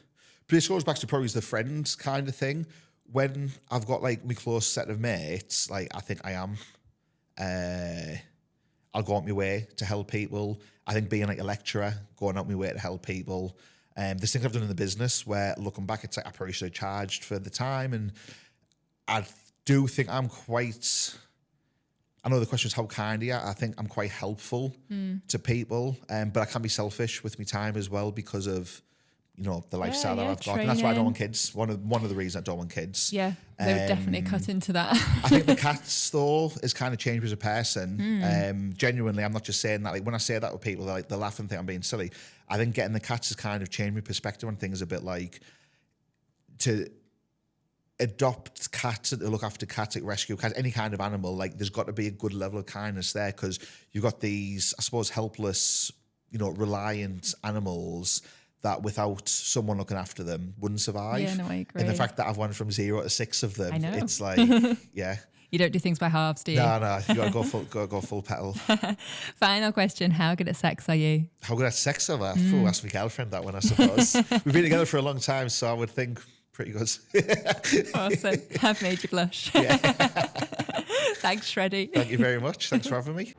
this goes back to probably the friends kind of thing. When I've got like my close set of mates, like I think I am, I'll go out my way to help people. I think being like a lecturer, going out my way to help people. There's things I've done in the business where looking back, it's like I probably should have charged for the time. And I do think I'm quite... I know the question is how kind are you? I think I'm quite helpful to people, but I can be selfish with my time as well because of, you know, the lifestyle that I've got. And that's why I don't want kids. One of the reasons I don't want kids. Yeah, they would definitely cut into that. I think the cats, though, has kind of changed me as a person. Genuinely, I'm not just saying that. Like when I say that with people, they're like, they laugh and think I'm being silly. I think getting the cats has kind of changed my perspective on things a bit, like to adopt cats and to look after cats, like rescue cats, any kind of animal, like there's got to be a good level of kindness there because you've got these, I suppose, helpless, you know, reliant animals that without someone looking after them wouldn't survive. Yeah, no, I agree. And the fact that I've went from 0 to 6 of them, it's like, yeah. You don't do things by halves, do you? No, you gotta go full pedal. Final question: how good at sex are you? How good at sex am I? That's my girlfriend, that one, I suppose. We've been together for a long time, so I would think pretty good. Awesome. I've made you blush. Yeah. Thanks, Shreddy. Thank you very much. Thanks for having me.